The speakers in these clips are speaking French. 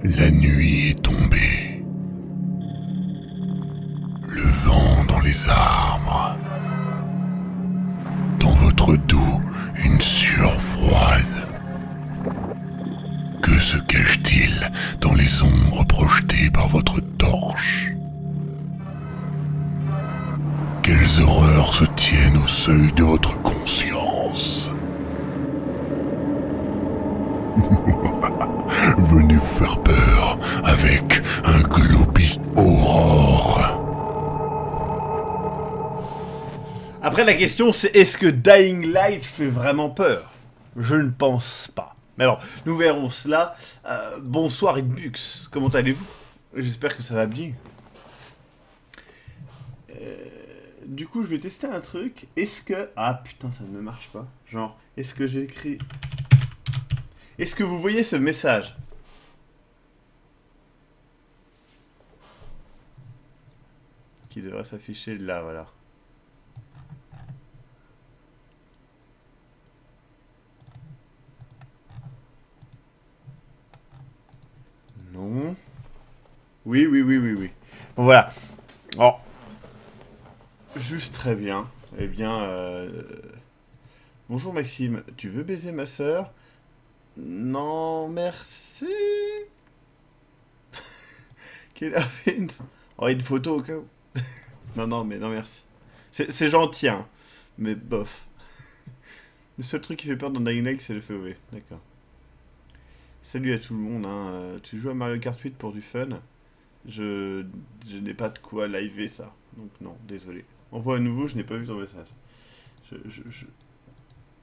La nuit est tombée. Le vent dans les arbres. Dans votre dos, une sueur froide. Que se cache-t-il dans les ombres projetées par votre torche? Quelles horreurs se tiennent au seuil de votre conscience? Venez vous faire peur avec un Globy Aurore. Après, la question, c'est est-ce que Dying Light fait vraiment peur? Je ne pense pas. Mais bon, nous verrons cela. Bonsoir Hitbux, comment allez-vous? J'espère que ça va bien. Du coup, je vais tester un truc. Est-ce que... Ah putain, ça ne marche pas. Genre, est-ce que j'ai écrit... Est-ce que vous voyez ce message? Qui devrait s'afficher là, voilà. Non. Oui, oui, oui, oui, oui. Bon, voilà. Alors, juste très bien. Eh bien, bonjour Maxime. Tu veux baiser ma sœur? Non, merci. Quelle oh, une photo au cas où. Non, non, mais non, merci. C'est gentil, hein. Mais bof. Le seul truc qui fait peur dans Dying Light, c'est le FOV. D'accord. Salut à tout le monde, hein. Tu joues à Mario Kart 8 pour du fun? Je n'ai pas de quoi liver ça. Donc non, désolé. Envoie à nouveau, je n'ai pas vu ton message.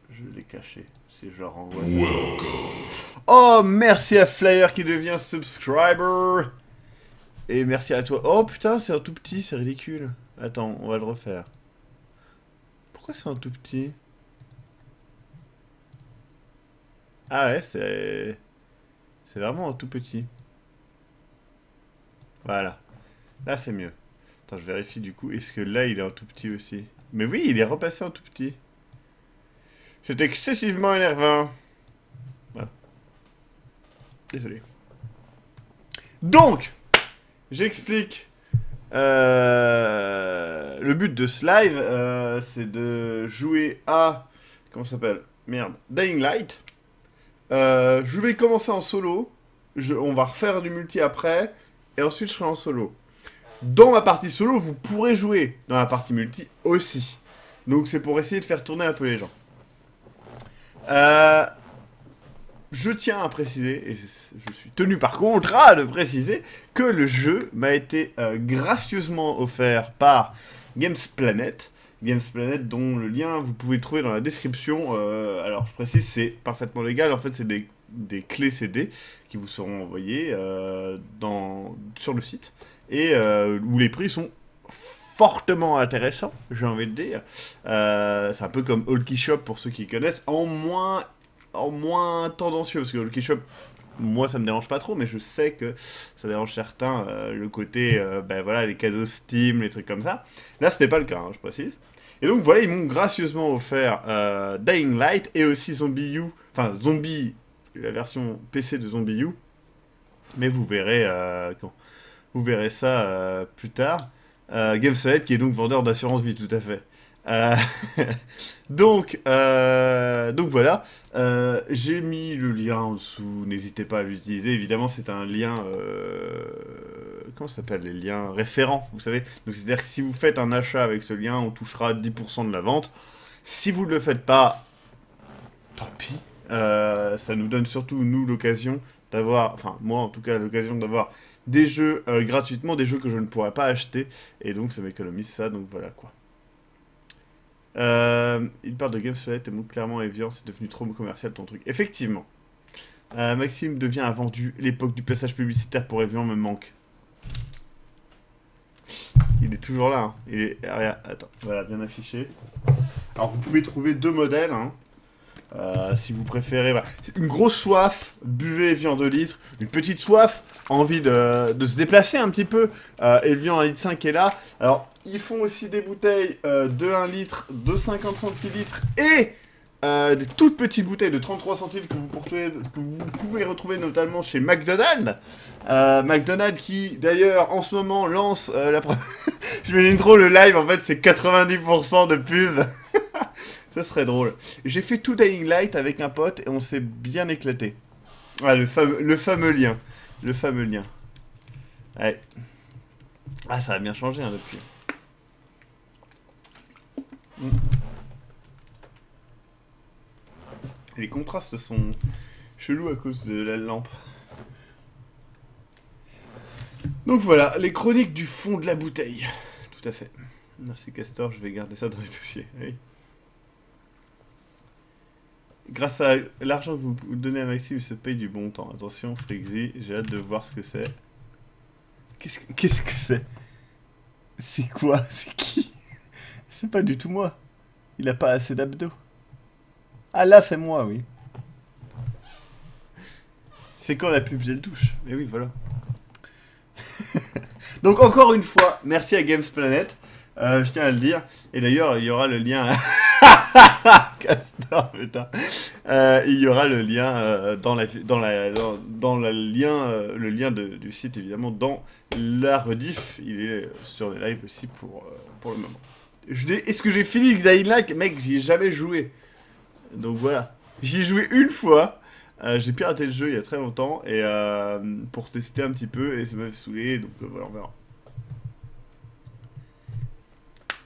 Je l'ai caché. Si je le renvoie. Oh, merci à Flyer qui devient subscriber. Et merci à toi. Oh putain, c'est un tout petit, c'est ridicule. Attends, on va le refaire. Pourquoi c'est un tout petit? Ah ouais, c'est... C'est vraiment un tout petit. Voilà. Là, c'est mieux. Attends, je vérifie du coup. Est-ce que là, il est un tout petit aussi? Mais oui, il est repassé en tout petit. C'est excessivement énervant. Voilà. Désolé. Donc, j'explique. Le but de ce live, c'est de jouer à... Comment ça s'appelle? Merde. Dying Light. Je vais commencer en solo. On va refaire du multi après. Et ensuite, je serai en solo. Dans ma partie solo, vous pourrez jouer dans la partie multi aussi. Donc, c'est pour essayer de faire tourner un peu les gens. Je tiens à préciser, et je suis tenu par contrat de préciser, que le jeu m'a été gracieusement offert par Games Planet. Games Planet, dont le lien vous pouvez trouver dans la description. Alors je précise, c'est parfaitement légal. En fait, c'est des clés CD qui vous seront envoyées sur le site et où les prix sont fortement intéressants, j'ai envie de dire. C'est un peu comme Hulky Shop pour ceux qui connaissent, en moins tendancieux, parce que Hulky Shop, moi ça me dérange pas trop, mais je sais que ça dérange certains, le côté, ben voilà, les cadeaux Steam, les trucs comme ça. Là c'était pas le cas, hein, je précise. Et donc voilà, ils m'ont gracieusement offert Dying Light et aussi Zombie U, enfin Zombie, la version PC de Zombie U, mais vous verrez, vous verrez ça plus tard. Games Planet qui est donc vendeur d'assurance vie, tout à fait. Donc voilà, j'ai mis le lien en dessous, n'hésitez pas à l'utiliser, évidemment c'est un lien, comment ça s'appelle, les liens référents, vous savez, donc c'est-à-dire que si vous faites un achat avec ce lien, on touchera 10% de la vente, si vous ne le faites pas, tant pis, ça nous donne surtout, nous, l'occasion d'avoir, enfin moi en tout cas, l'occasion d'avoir des jeux gratuitement, des jeux que je ne pourrais pas acheter, et donc ça m'économise ça, donc voilà quoi. Il parle de Games Planet et montre clairement évident, c'est devenu trop commercial ton truc. Effectivement. Maxime devient a vendu, l'époque du passage publicitaire pour Evian me manque. Il est toujours là, hein. Il est... Attends, voilà, bien affiché. Alors vous pouvez trouver deux modèles, hein. Si vous préférez, voilà. C'est une grosse soif, buvez Evian 2 litres, une petite soif, envie de se déplacer un petit peu, Evian 1,5 litre est là. Alors, ils font aussi des bouteilles de 1 litre, de 50 centilitres et des toutes petites bouteilles de 33 centimes que vous pouvez retrouver notamment chez McDonald's. McDonald's qui d'ailleurs en ce moment lance j'imagine trop le live, en fait c'est 90% de pub. Ça serait drôle. J'ai fait tout Dying Light avec un pote et on s'est bien éclaté. Ah, le fameux lien. Le fameux lien. Ouais. Ah, ça a bien changé hein, depuis. Les contrastes sont chelous à cause de la lampe. Donc voilà, les chroniques du fond de la bouteille. Tout à fait. Merci Castor, je vais garder ça dans les dossiers. Oui. Grâce à l'argent que vous donnez à Maxime, il se paye du bon temps. Attention, Frixie, j'ai hâte de voir ce que c'est. Qu'est-ce que c'est? C'est quoi? C'est qui? C'est pas du tout moi. Il a pas assez d'abdos. Ah là, c'est moi, oui. C'est quand la pub, j'ai le touche. Mais oui, voilà. Donc encore une fois, merci à Games Planet. Je tiens à le dire. Et d'ailleurs, il y aura le lien... Castor, putain. Il y aura le lien dans le lien du site évidemment dans la rediff. Il est sur les lives aussi pour le moment. Est-ce que j'ai fini Dying Light? Mec, j'y ai jamais joué. Donc voilà. J'y ai joué une fois. J'ai piraté le jeu il y a très longtemps et pour tester un petit peu et ça m'a saoulé. Donc voilà, on verra.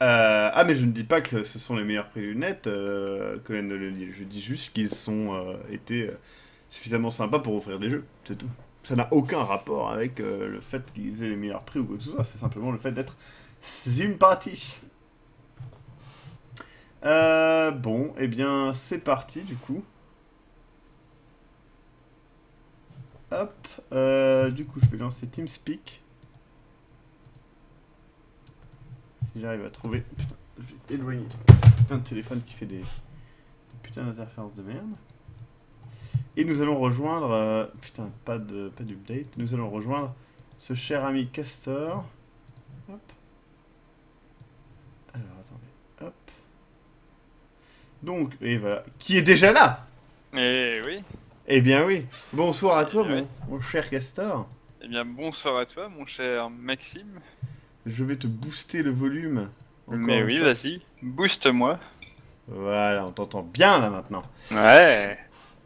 Ah mais je ne dis pas que ce sont les meilleurs prix du net, Colin ne le dit. Je dis juste qu'ils ont été suffisamment sympas pour offrir des jeux, c'est tout. Ça n'a aucun rapport avec le fait qu'ils aient les meilleurs prix ou quoi que ce soit, c'est simplement le fait d'être sympathique. Bon, et eh bien c'est parti du coup. Hop, du coup je vais lancer TeamSpeak. Si j'arrive à trouver... Putain, je vais éloigner ce putain de téléphone qui fait des putains d'interférences de merde. Et nous allons rejoindre... putain, pas d'update. Nous allons rejoindre ce cher ami Castor. Hop. Alors, attendez. Hop. Donc, et voilà. Qui est déjà là? Eh oui. Eh bien oui. Bonsoir à toi, mon cher Castor. Eh bien, bonsoir à toi, mon cher Maxime. Je vais te booster le volume. Mais oui, vas-y, booste-moi. Voilà, on t'entend bien là maintenant. Ouais.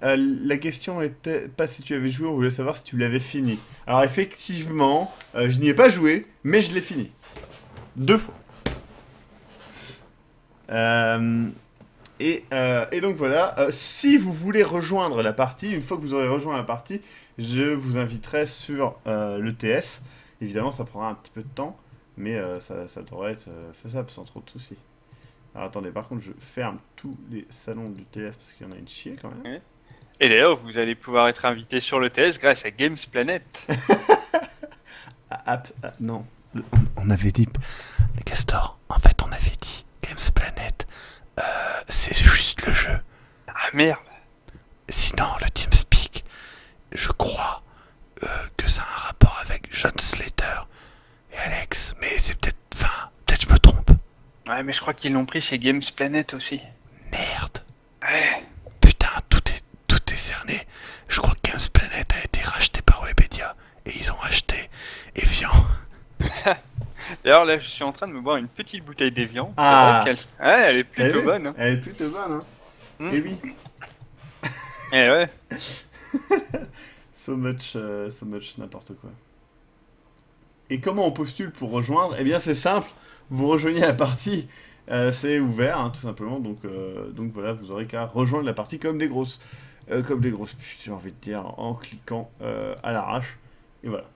La question était pas si tu avais joué, on voulait savoir si tu l'avais fini. Alors effectivement, je n'y ai pas joué, mais je l'ai fini. 2 fois. Et donc voilà, si vous voulez rejoindre la partie, une fois que vous aurez rejoint la partie, je vous inviterai sur le TS. Évidemment, ça prendra un petit peu de temps. Mais ça devrait être faisable sans trop de soucis. Alors attendez, par contre je ferme tous les salons du TS parce qu'il y en a une chier quand même. Oui. Et d'ailleurs, vous allez pouvoir être invité sur le TS grâce à Games Planet. Non, on avait dit... Castor, en fait on avait dit Games Planet, c'est juste le jeu. Ah merde. Sinon le TeamSpeak, je crois que ça a un rapport avec John Slater. Alex, mais c'est peut-être... Enfin, peut-être je me trompe. Ouais, mais je crois qu'ils l'ont pris chez Games Planet aussi. Merde. Ouais. Putain, tout est cerné. Je crois que Games Planet a été racheté par Webedia. Et ils ont acheté Evian. D'ailleurs, là, je suis en train de me boire une petite bouteille d'Evian. Ah. Ouais, elle est plutôt bonne. Hein. Elle est plutôt bonne, hein. Eh oui. Eh ouais. So much n'importe quoi. Et comment on postule pour rejoindre? Eh bien c'est simple, vous rejoignez la partie, c'est ouvert hein, tout simplement, donc voilà, vous aurez qu'à rejoindre la partie comme des grosses putes, j'ai envie de dire, en cliquant à l'arrache, et voilà.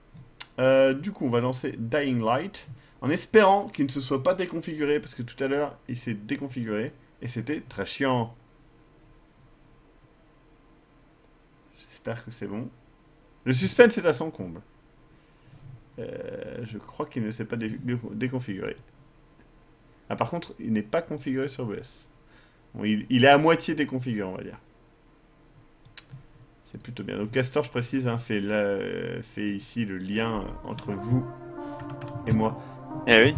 Du coup on va lancer Dying Light, en espérant qu'il ne se soit pas déconfiguré, parce que tout à l'heure il s'est déconfiguré, et c'était très chiant. J'espère que c'est bon. Le suspense est à son comble. Je crois qu'il ne s'est pas déconfiguré. Ah, par contre, il n'est pas configuré sur OBS. Bon, il est à moitié déconfiguré, on va dire. C'est plutôt bien. Donc Castor, je précise, hein, fait ici le lien entre vous et moi. Eh oui.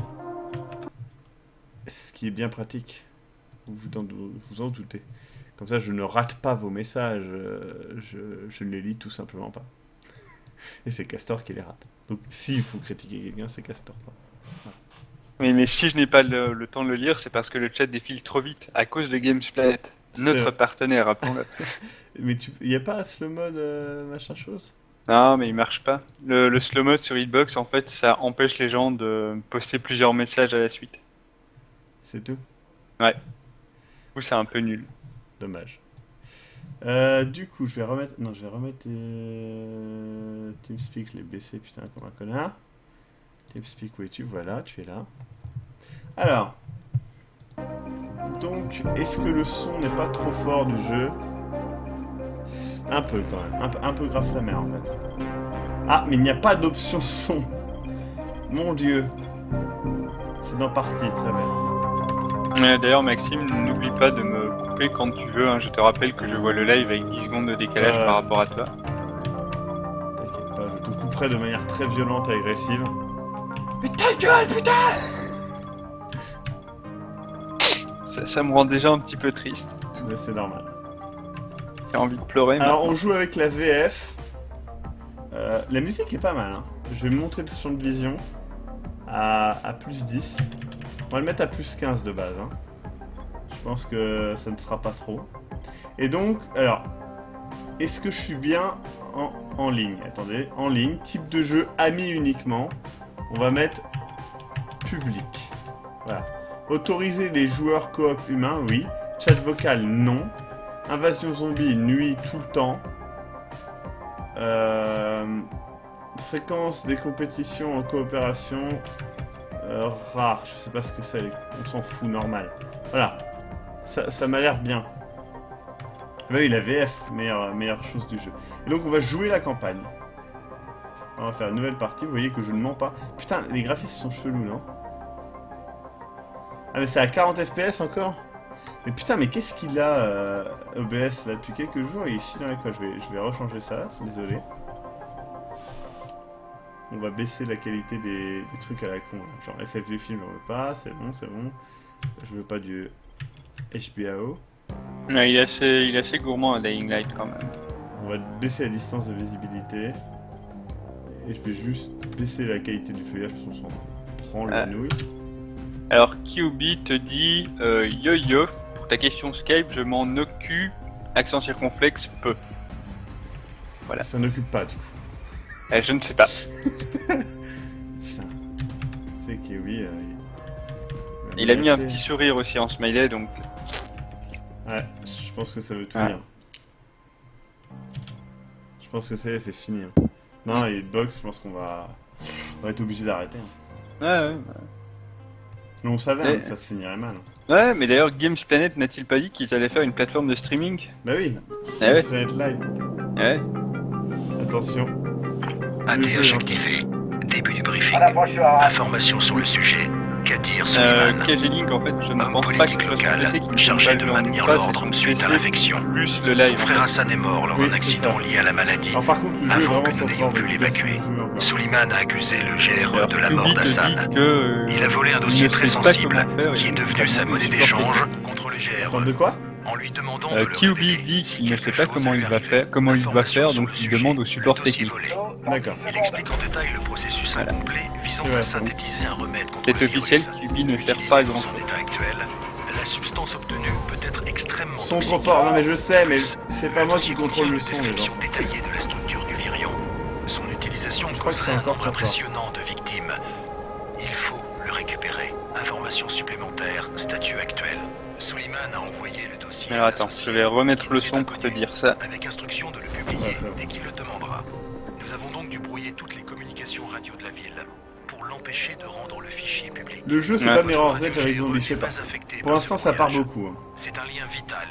Ce qui est bien pratique. Vous en doutez. Comme ça, je ne rate pas vos messages. Je ne les lis tout simplement pas. Et c'est Castor qui les rate. Donc, s'il faut critiquer quelqu'un, c'est Castor. Voilà. Oui, mais si je n'ai pas le temps de le lire, c'est parce que le chat défile trop vite à cause de Games Planet, notre partenaire, rappelons-le. Mais il n'y a pas slow mode machin chose? Non, mais il marche pas. Le slow mode sur Hitbox, en fait, ça empêche les gens de poster plusieurs messages à la suite. C'est tout? Ouais. Du coup, c'est un peu nul. Dommage. Du coup, je vais remettre... Non, je vais remettre... TeamSpeak, je l'ai baissé, putain, comme un connard. TeamSpeak, où es-tu? Voilà, tu es là. Alors... Donc, est-ce que le son n'est pas trop fort du jeu? Un peu, quand même. Un peu grave sa mère, en fait. Ah, mais il n'y a pas d'option son. Mon Dieu. C'est dans partie, très bien. D'ailleurs, Maxime, n'oublie pas de me couper quand tu veux. Hein. Je te rappelle que je vois le live avec 10 secondes de décalage par rapport à toi. T'inquiète pas, je te couperai de manière très violente et agressive. Mais ta gueule, putain! Ça me rend déjà un petit peu triste. Mais c'est normal. J'ai envie de pleurer. Alors, on joue avec la VF. La musique est pas mal. Hein. Je vais monter le champ de vision à plus 10. On va le mettre à plus 15 de base. Hein. Je pense que ça ne sera pas trop. Et donc, alors, est-ce que je suis bien en ligne? Attendez, en ligne, type de jeu amis uniquement. On va mettre public. Voilà. Autoriser les joueurs coop humains, oui. Chat vocal, non. Invasion zombie, nuit tout le temps. Fréquence des compétitions en coopération. Rare, je sais pas ce que c'est, on s'en fout, normal. Voilà, ça m'a l'air bien. Bah oui, la VF, meilleure chose du jeu. Et donc on va jouer la campagne. On va faire une nouvelle partie, vous voyez que je ne mens pas. Putain, les graphismes sont chelous, non? Ah mais c'est à 40 FPS encore? Mais putain, mais qu'est-ce qu'il a, OBS, là, depuis quelques jours, il est chiant avec quoi? Je vais rechanger ça, désolé. On va baisser la qualité des trucs à la con. Genre FFV film, j'en veux pas, c'est bon, c'est bon. Je veux pas du HBO. Ouais, il est assez gourmand à Dying Light quand même. On va baisser la distance de visibilité. Et je vais juste baisser la qualité du feuillage parce qu'on s'en prend le nouille. Alors QB te dit yo yo, pour ta question Skype, je m'en occupe, accent circonflexe, peu. Voilà. Ça n'occupe pas du coup. Je ne sais pas. Putain. C'est que oui. Il a mis un petit sourire aussi en smiley donc. Ouais, je pense que ça veut tout dire. Je pense que c'est fini. Hein. Non, et Hitbox, je pense qu'on va être obligé d'arrêter. Hein. Ouais. Mais on savait que ça se finirait mal. Ouais, mais d'ailleurs, Games Planet n'a-t-il pas dit qu'ils allaient faire une plateforme de streaming? Bah oui, Games Planet Live. Ouais. Attention. ATH activé. Début du briefing. Information sur le sujet. Kadir Suleiman. KG-Link, en fait, je ne Homme pense pas politique que local, PC qui chargé de maintenir l'ordre suite à l'infection. Plus le live. Son frère Hassan est mort lors d'un accident lié à la maladie. Alors par contre, le jeu est Avant vraiment que trop nous fort. n'ayons pu l'évacuer. Suleiman a accusé le GRE de la QB mort te dit d'Hassan. que, Il a volé un dossier très ne sait pas sensible comment faire, qui est devenu sa monnaie d'échange contre le Attends, de GRE. quoi? En lui demandant de le QB révéler dit si qu'il ne quelque sait pas chose comment lui il va arrivait. faire, donc Sur il le demande au sujet, support le dossier technique. volé. D'accord. Il explique en détail le processus incomplet visant à synthétiser un remède contre C'est le officiel, virus. QB ne sert Utilisé pas à dans grand son chose. état actuel, la substance obtenue peut être extrêmement Son toxique. trop fort, non mais je sais, mais c'est pas moi qui dossier contrôle contient le une son, les gens. description détaillée de la structure du virion. Son utilisation Je crois que cause c'est un encore nombre trop fort. impressionnant de victimes. Il faut le récupérer. Information supplémentaire, statut actuel. Suleiman a envoyé le dossier. Alors à attends, l'associé je vais remettre qui le nous est son pour te inconnu, dire ça. avec instruction de le publier Ouais, ça va. dès qu'il le demandera. Nous avons donc dû brouiller toutes les communications radio de la ville pour l'empêcher de rendre le fichier public. Le jeu, c'est Ouais. pas Mirror's Edge avec Zombie, je sais pas. Pour l'instant, ça part beaucoup. beaucoup. Hein. C'est un lien vital.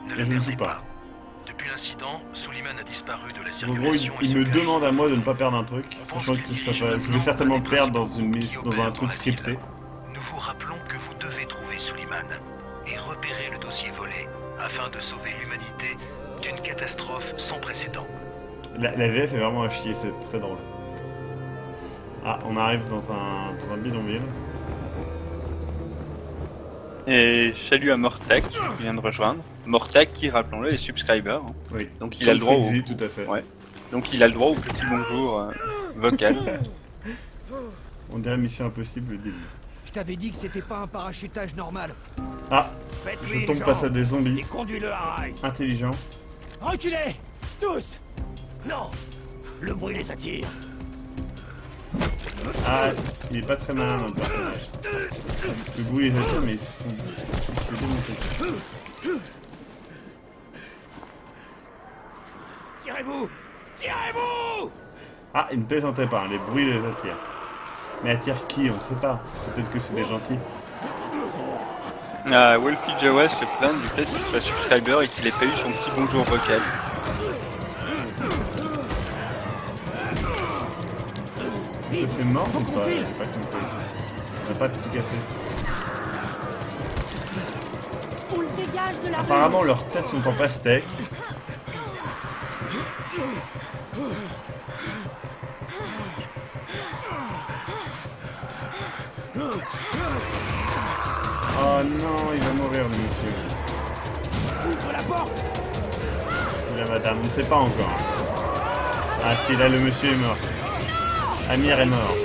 Ne Et le je ne perdez joue pas. pas. Depuis l'incident, Suleiman a disparu de la En gros, circulation. il me demande à moi de ne pas perdre un truc, sachant que je vais certainement le perdre dans un truc scripté. Nous vous rappelons que vous devez trouver Suleiman et repérer le dossier volé afin de sauver l'humanité d'une catastrophe sans précédent. La VF est vraiment à chier, c'est très drôle. Ah, on arrive dans un bidonville. Et salut à Mortak qui vient de rejoindre. Mortak qui, rappelons-le, est subscriber. Hein. Oui. Donc il a le droit au... tout à fait. Ouais. Donc il a le droit au petit bonjour vocal. On dirait Mission Impossible le début. Je t'avais dit que c'était pas un parachutage normal. Ah, Faites-lui je tombe face à des zombies et conduis-le à Rice. intelligents. Reculez, tous. Non, le bruit les attire. Ah, il est pas très malin notre personnage. Le bruit les attire mais ils se font démonter. Tirez-vous, tirez-vous. Ah, il ne plaisantait pas, hein, les bruits les attirent. Mais attirent qui? On sait pas. Peut-être que c'est des gentils. Wolfie Jawa se plaint du fait qu'il soit subscriber et qu'il ait pas eu son petit bonjour vocal. Il se fait mort ou pas? J'ai pas compris. Il n'a pas de cicatrice. On le dégage de la Apparemment leurs têtes sont en pastèque. Oh non, il va mourir le monsieur. Ouvre la porte. Et la madame, on ne sait pas encore. Ah si, là le monsieur est mort. Amir est mort.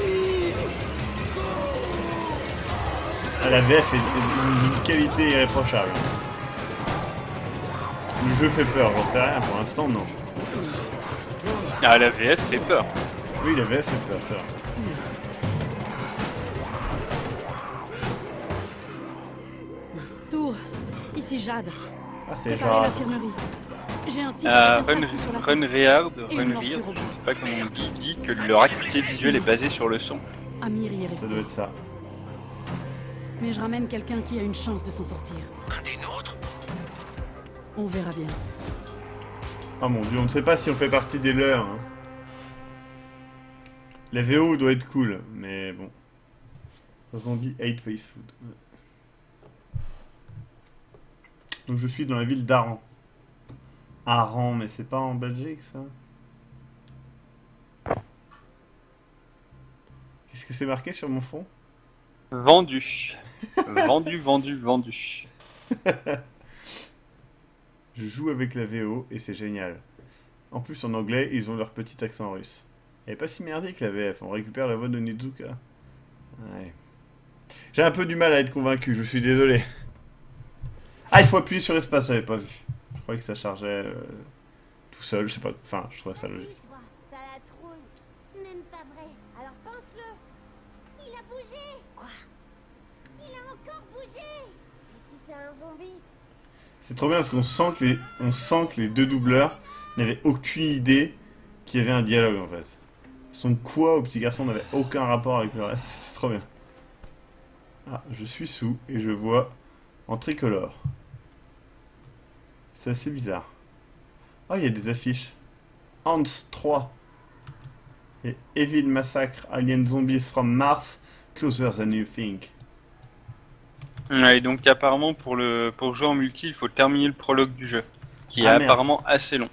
Ah, la VF est d'une qualité irréprochable. Le jeu fait peur, j'en sais rien, pour l'instant non. Ah, la VF fait peur. Oui, la VF fait peur, c'est vrai. tour. Ici Jade. Ah, c'est Préparez genre... l'infirmerie. J'ai un type avec un sac sur la tête. Runreard, Et une morsure je au bout. sais pas comment on dit que leur acuité visuelle est basée sur le son. Amir y est Ça resté. doit être ça. Mais je ramène quelqu'un qui a une chance de s'en sortir. Un des nôtres? On verra bien. Oh mon dieu, on ne sait pas si on fait partie des leurs. Hein. La VO doit être cool, mais bon. Zombie hate face food. Ouais. Donc je suis dans la ville d'Aran. Aran, mais c'est pas en Belgique ça? Qu'est-ce que c'est marqué sur mon front? Vendu. Vendu, vendu, vendu. Je joue avec la VO et c'est génial. En plus en anglais, ils ont leur petit accent russe. Elle est pas si merdique la VF, on récupère la voix de Nizuka. Ouais. J'ai un peu du mal à être convaincu, je suis désolé. Ah, il faut appuyer sur l'espace, j'avais pas vu. Je croyais que ça chargeait tout seul, je sais pas. Enfin, je trouvais ça logique. Toi, t'as la trouille. Même pas vrai. Alors pense-le. Il a bougé. Quoi? Il a encore bougé. Et si c'est un zombie? C'est trop bien parce qu'on sent que les deux doubleurs n'avaient aucune idée qu'il y avait un dialogue en fait. Son quoi au petit garçon n'avait aucun rapport avec le reste, c'est trop bien. Ah, je suis sous et je vois en tricolore. C'est assez bizarre. Oh, il y a des affiches. Ants 3. Et Evil Massacre Alien Zombies from Mars, Closer Than You Think. Ouais, donc apparemment pour jouer en multi, il faut terminer le prologue du jeu, qui est Ah, merde. apparemment assez long.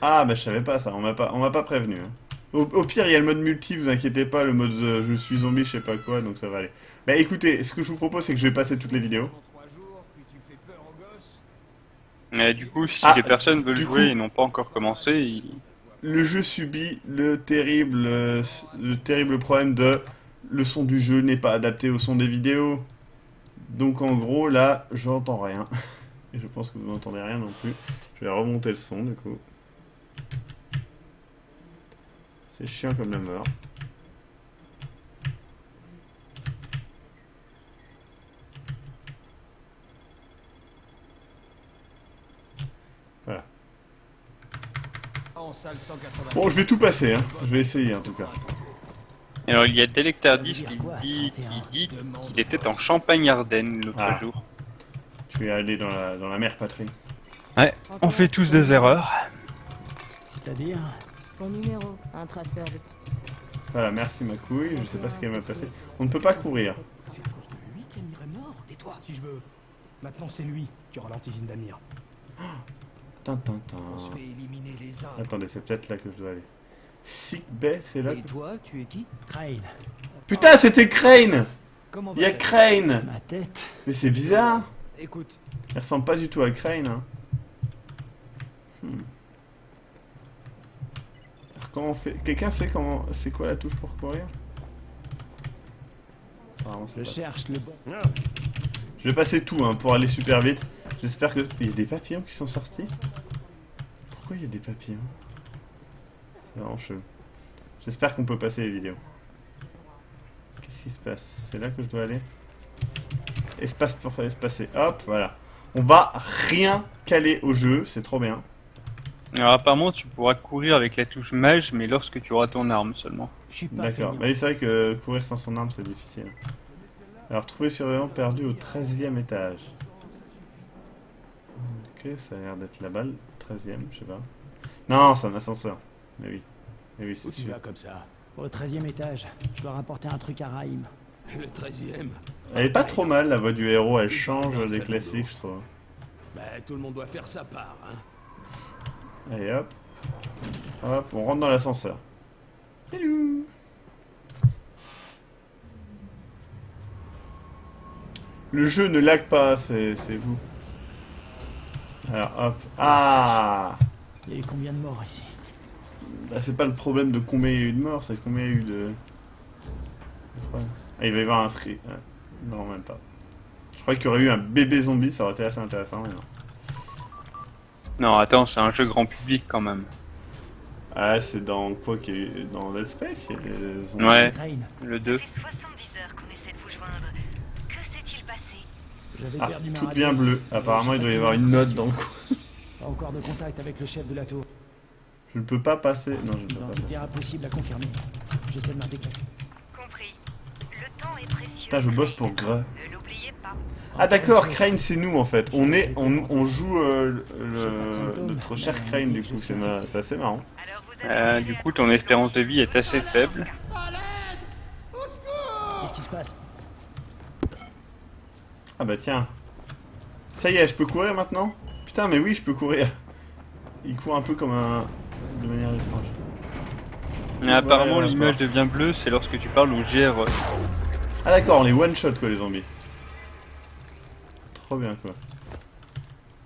Ah, bah je savais pas ça, on m'a pas prévenu. Hein. Au pire, il y a le mode multi, vous inquiétez pas, le mode je suis zombie, je sais pas quoi, donc ça va aller. Bah écoutez, ce que je vous propose, c'est que je vais passer toutes les vidéos. Du coup, si Ah, les personnes veulent du jouer coup- et n'ont pas encore commencé, Le jeu subit le terrible problème de le son du jeu n'est pas adapté au son des vidéos. Donc en gros, là, je n'entends rien. Et je pense que vous n'entendez rien non plus. Je vais remonter le son du coup. C'est chiant comme la mort. Voilà. En salle 180. Bon, je vais tout passer, hein. Je vais essayer en tout cas. alors il y a Delectardis qui dit qu'il était en Champagne-Ardenne l'autre Ah. jour. Je vais aller dans la mère patrie. Ouais, on fait tous des erreurs. C'est-à-dire? Ton numéro, un traceur de... Voilà, merci ma couille. Je sais pas ce qu'elle m'a passé. On ne peut pas courir. C'est à cause de lui qu'Amir est mort. Tais-toi. Si je veux. Maintenant, c'est lui qui aura l'antisine d'Amir. Tintin. On se fait éliminer les uns. Attendez, c'est peut-être là que je dois aller. Sick Bay, c'est là Et que... toi, tu es qui? Putain, c'était Crane! Comment Il y a va-t-elle? Crane! Ma tête. Mais c'est bizarre! Écoute, Elle ressemble pas du tout à Crane. Hein. Alors, comment on fait? Quelqu'un sait comment... C'est quoi la touche pour courir? Apparemment, c'est je pas ça. cherche le bon. Je vais passer tout hein, pour aller super vite. J'espère que... Il y a des papillons qui sont sortis? Pourquoi il y a des papillons? C'est vraiment chelou. J'espère qu'on peut passer les vidéos. Qu'est-ce qui se passe? C'est là que je dois aller? Espace pour espacer. Hop, voilà. On va rien caler au jeu, c'est trop bien. Alors apparemment tu pourras courir avec la touche mage, mais lorsque tu auras ton arme seulement. Je suis pas D'accord. feignant. Bah oui, c'est vrai que courir sans son arme, c'est difficile. Alors, trouver surveillant perdu au 13e étage. Ok, ça a l'air d'être la balle. 13e, je sais pas. Non, c'est un ascenseur. Mais oui. Mais oui, c'est Où tu sûr. vas comme ça? Au 13e étage. Je dois rapporter un truc à Raïm. Le 13e. Elle est pas trop mal, la voix du héros. Elle change Non, des ça classiques, je trouve. Bah, tout le monde doit faire sa part, hein. Allez, hop. Hop, on rentre dans l'ascenseur. Hello. Le jeu ne lag pas, c'est vous. Alors, hop. Ah! Il y a eu combien de morts ici? Bah, c'est pas le problème de combien il y a eu de morts, c'est combien il y a eu de... Ah, il va y avoir un screen. Non, même pas. Je crois qu'il y aurait eu un bébé zombie, ça aurait été assez intéressant, mais non. Non, attends, c'est un jeu grand public quand même. Ah, c'est dans quoi qu'il y a eu... Dans Dead Space, il y a des zombies. Ouais, Crane, le 2. Ça fait 70 heures qu'on essaie de vous joindre. Que s'est-il passé? j'avais Ah, perdu ma tout radio. devient bleu. Apparemment, il doit y avoir une note dans le coin. Pas encore de contact avec le chef de la tour. Je ne peux pas passer... Non, je ne peux pas Identité passer. impossible à confirmer. J'essaie de m'intégrer. Compris. Le temps est précieux. Putain, je bosse pour Grey. Ne l'oubliez pas. Ah d'accord, Crane c'est nous en fait. On joue notre cher Crane du coup, c'est assez marrant. Alors vous avez Du coup, ton espérance de vie est assez faible. Qu'est-ce qui se passe? Ah bah tiens. Ça y est, je peux courir maintenant? Putain mais oui, je peux courir. Il court un peu comme un... de manière étrange. Mais apparemment, Ouais, l'image d'accord. devient bleue, c'est lorsque tu parles au GRE. Ah d'accord, on les one shot quoi les zombies. Trop bien quoi.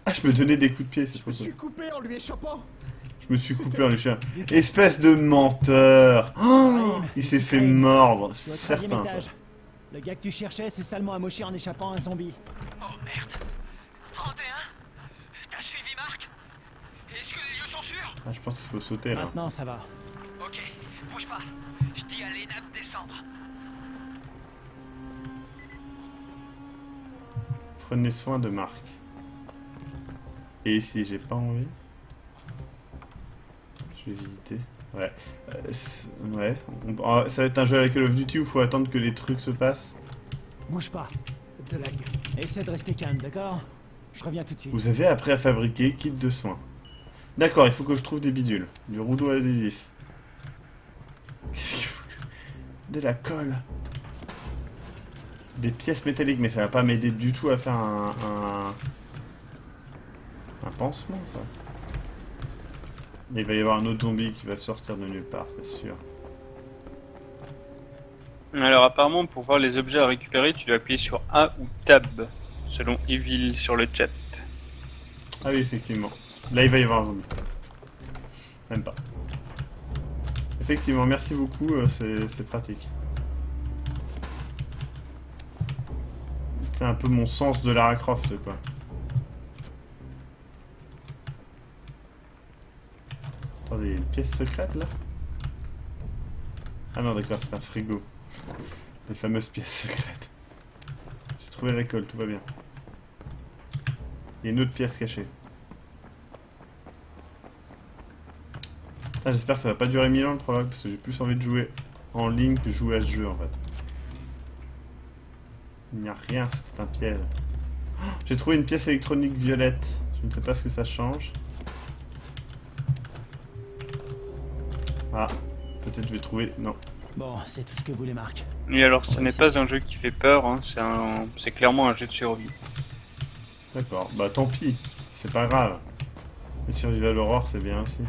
Ah je peux donner des coups de pied, c'est trop cool. coupé en lui échappant. Je me suis coupé en léchant. Espèce de menteur. Oh, il s'est fait mordre, Je suis au 13e certain ça. étage. Le gars que tu cherchais s'est salement amoché en échappant à un zombie. Oh merde 31 T'as suivi Marc? Est-ce que les lieux sont sûrs? Ah je pense qu'il faut sauter là. Maintenant, ça va. Ok, bouge pas. Je dis à Lena de descendre. Prenez soin de Marc. Et si j'ai pas envie, je vais visiter. Ouais. Ouais. Ça va être un jeu à la Call of Duty où il faut attendre que les trucs se passent. Bouge pas. De lag. Essaie de rester calme, d'accord? Je reviens tout de suite. Vous avez appris à fabriquer kit de soins. D'accord, il faut que je trouve des bidules. Du rouleau adhésif. Qu'est-ce qu'il faut que... De la colle. Des pièces métalliques, mais ça va pas m'aider du tout à faire un pansement, ça. Mais il va y avoir un autre zombie qui va sortir de nulle part, c'est sûr. Alors apparemment, pour voir les objets à récupérer, tu dois appuyer sur A ou Tab, selon Evil sur le chat. Ah oui, effectivement. Là, il va y avoir un zombie. Même pas. Effectivement, merci beaucoup, c'est pratique. C'est un peu mon sens de Lara Croft, quoi. Attendez, il y a une pièce secrète, là? Ah non, d'accord, c'est un frigo. Les fameuses pièces secrètes. J'ai trouvé la colle, tout va bien. Il y a une autre pièce cachée. Ah, j'espère que ça va pas durer 1000 ans le prologue, parce que j'ai plus envie de jouer en ligne que de jouer à ce jeu, en fait. Il n'y a rien, c'est un piège. Oh, j'ai trouvé une pièce électronique violette. Je ne sais pas ce que ça change. Ah, peut-être je vais trouver... Non. Bon, c'est tout ce que voulait Marc. Et alors, ce n'est pas un jeu qui fait peur, hein, c'est clairement un jeu de survie. D'accord, bah tant pis. C'est pas grave. Les survival horror, c'est bien aussi.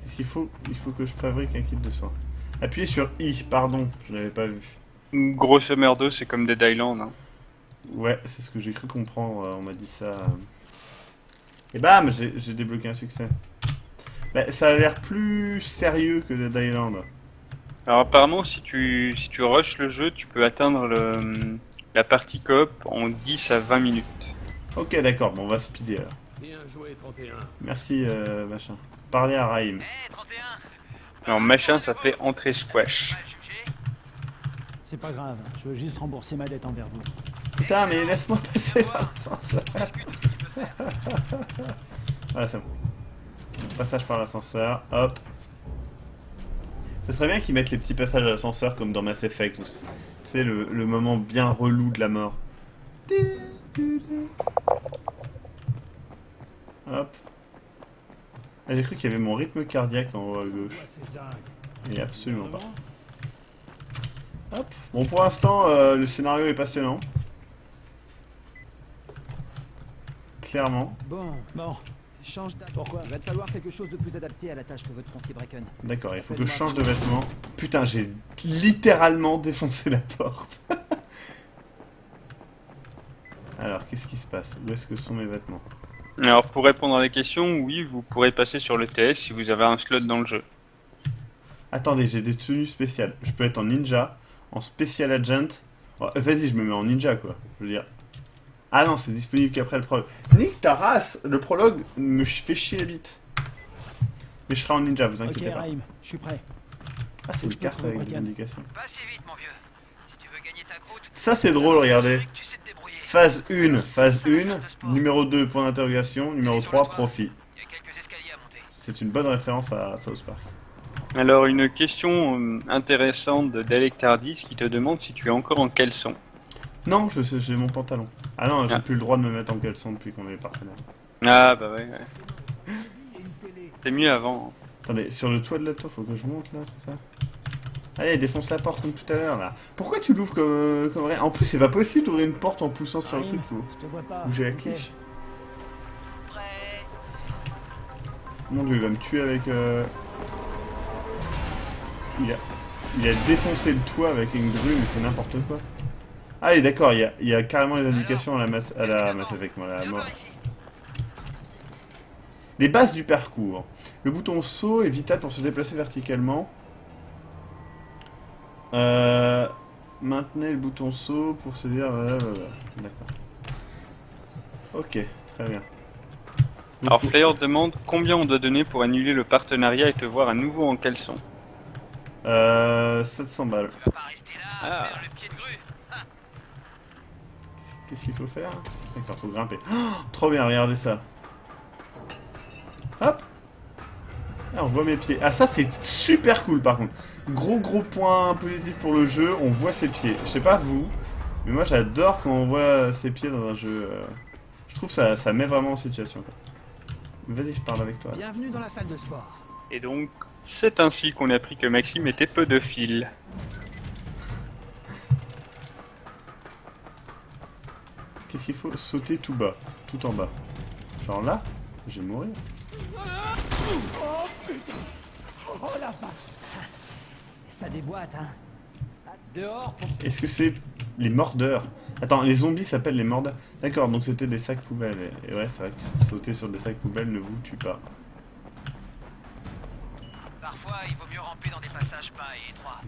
Qu'est-ce qu'il faut? Il faut que je fabrique un kit de soins. Appuyez sur I, pardon, je l'avais pas vu. Grosso merdo, c'est comme Dead Island. Hein. Ouais, c'est ce que j'ai cru comprendre, on m'a dit ça. Et bam, j'ai débloqué un succès. Bah, ça a l'air plus sérieux que Dead Island. Alors apparemment, si tu rushes le jeu, tu peux atteindre la partie coop en 10 à 20 minutes. Ok, d'accord, bon, on va speeder alors. Bien joué, 31. Merci, machin. Parlez à Raïm. Alors machin, ça fait entrée squash. C'est pas grave, je veux juste rembourser ma dette envers vous. Putain, mais laisse-moi passer par l'ascenseur. Voilà, c'est bon. Passage par l'ascenseur, hop. Ça serait bien qu'ils mettent les petits passages à l'ascenseur comme dans Mass Effect. Tu sais, le moment bien relou de la mort. Hop. Ah, j'ai cru qu'il y avait mon rythme cardiaque en haut à gauche. Et absolument pas. Hop. Bon, pour l'instant, le scénario est passionnant. Clairement. Bon, change d'avis. Pourquoi? Il va te falloir quelque chose de plus adapté à la tâche que votre confier Bracken. D'accord, il faut que je change de vêtements. Putain, j'ai littéralement défoncé la porte. Alors, qu'est-ce qui se passe? Où est-ce que sont mes vêtements? Alors pour répondre à la question, oui, vous pourrez passer sur le TS si vous avez un slot dans le jeu. Attendez, j'ai des tenues spéciales. Je peux être en ninja, en special agent. Oh, vas-y, je me mets en ninja, quoi. Je veux dire... Ah non, c'est disponible qu'après le prologue. Nick ta race, le prologue me fait chier la bite. Mais je serai en ninja, vous inquiétez Ok, pas. Raïm, je suis prêt. Ah, c'est une carte avec des indications. Pas si vite, mon vieux. Si tu veux gagner ta croûte, Ça, c'est drôle, regardez. tu sais te débrouiller. Phase 1, numéro 2, point d'interrogation, numéro 3, profit. Il y a quelques escaliers à monter. C'est une bonne référence à South Park. Alors une question intéressante d'Alec Tardis qui te demande si tu es encore en caleçon. Non, j'ai mon pantalon. Ah non, j'ai Ah. plus le droit de me mettre en caleçon depuis qu'on est partenaires. Ah bah ouais. C'est mieux avant. Attendez, sur le toit de la tour, faut que je monte là, c'est ça? Allez, défonce la porte comme tout à l'heure là. Pourquoi tu l'ouvres comme rien? En plus, c'est pas possible d'ouvrir une porte en poussant sur le Raïm, truc, faut je te vois pas. bouger la Ok. cliche. Prêt. Mon dieu, il va me tuer avec. Il a défoncé le toit avec une grue, mais c'est n'importe quoi. Allez, d'accord, il y a carrément les indications à la Mass Effect, moi, la mort. Les bases du parcours. Le bouton saut est vital pour se déplacer verticalement. Maintenez le bouton saut pour se dire... D'accord. Ok, très bien. Donc, Alors Flair demande combien on doit donner pour annuler le partenariat et te voir à nouveau en caleçon. 700 balles. Tu vas pas rester là à Ah. faire le pied de grue. Qu'est-ce qu'il faut faire? D'accord, faut grimper. Oh, trop bien, regardez ça. Hop. Ah, on voit mes pieds. Ah, ça c'est super cool par contre. Gros point positif pour le jeu, on voit ses pieds. Je sais pas vous, mais moi j'adore quand on voit ses pieds dans un jeu. Je trouve ça met vraiment en situation. Vas-y, je parle avec toi. Bienvenue dans la salle de sport. Et donc, c'est ainsi qu'on a appris que Maxime était pédophile. Qu'est-ce qu'il faut? Sauter tout bas, tout en bas. Genre là, je vais mourir. Oh putain! Oh la vache! Ça déboîte, hein? Dehors pour... Est-ce que c'est les mordeurs? Attends, les zombies s'appellent les mordeurs. D'accord, donc c'était des sacs poubelles. Et ouais, c'est vrai que sauter sur des sacs poubelles ne vous tue pas. Parfois, il vaut mieux ramper dans des passages bas et étroits.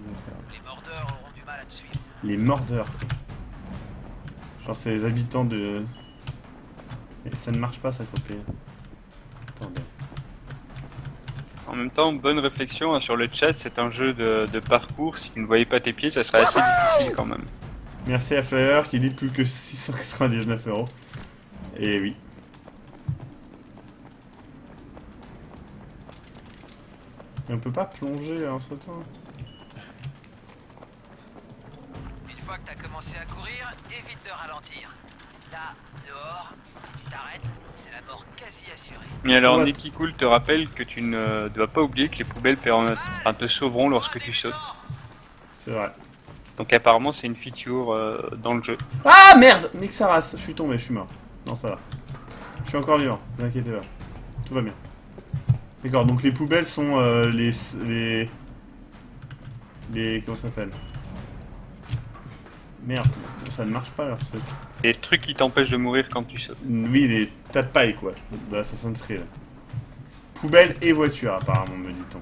Les mordeurs auront du mal à te suivre. Les mordeurs. Genre c'est les habitants de... Et ça ne marche pas ça, copier. Attendez. En même temps, bonne réflexion hein, sur le chat, c'est un jeu de parcours. Si tu ne voyais pas tes pieds, ça serait assez difficile quand même. Merci à Flyer qui dit plus que 699 €. Et oui. Et on peut pas plonger en sautant. Une fois que t'as commencé à courir, évite de ralentir. Là, dehors, si tu t'arrêtes, c'est la mort quasi assurée. Et alors, What? Nicky Cool te rappelle que tu ne dois pas oublier que les poubelles te sauveront lorsque tu sautes. C'est vrai. Donc apparemment, c'est une feature dans le jeu. Ah merde! Nick Saras, je suis tombé, je suis mort. Non, ça va. Je suis encore vivant, ne vous inquiétez pas. Tout va bien. D'accord, donc les poubelles sont les... Comment ça s'appelle? Merde, ça ne marche pas leur truc. Des trucs qui t'empêchent de mourir quand tu sautes. Oui, des tas de paille, quoi, de Assassin's Creed. Poubelle et voiture, apparemment, me dit-on.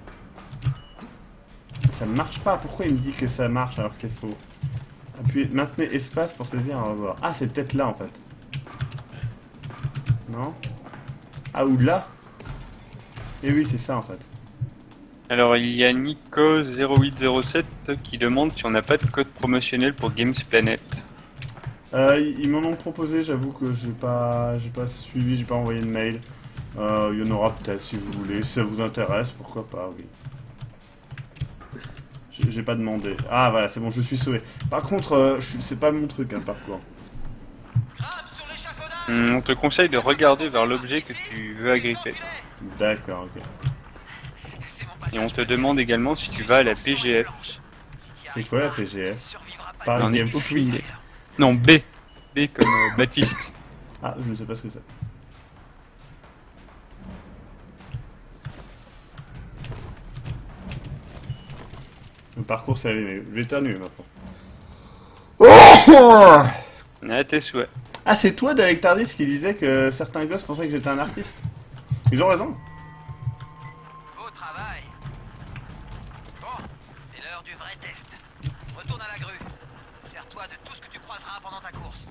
Ça marche pas, pourquoi il me dit que ça marche alors que c'est faux? Appuyez, maintenez espace pour saisir un rebord. Ah, c'est peut-être là, en fait. Non? Ah, ou là? Et oui, c'est ça, en fait. Alors il y a Nico0807 qui demande si on n'a pas de code promotionnel pour Games Planet. Ils m'en ont proposé, j'avoue que j'ai pas suivi, j'ai pas envoyé de mail. Il y en aura peut-être si vous voulez, si ça vous intéresse, pourquoi pas, oui. J'ai pas demandé. Ah voilà, c'est bon, je suis sauvé. Par contre, c'est pas mon truc, hein, ce parcours. On te conseille de regarder vers l'objet que tu veux agripper. D'accord, ok. Et on te demande également si tu vas à la PGF. C'est quoi la PGF? Pas J'en ai Game aucune Freak. idée. Non, B. B comme Baptiste. Ah, je ne sais pas ce que c'est. Le parcours c'est allé, je vais éternuer maintenant. Ah, tes souhaits. Ah, c'est toi, Dalek Tardis, qui disait que certains gosses pensaient que j'étais un artiste. Ils ont raison. Beau travail. Bon, c'est l'heure du vrai test. Retourne à la grue. Sers-toi de tout ce que tu croiseras pendant ta course.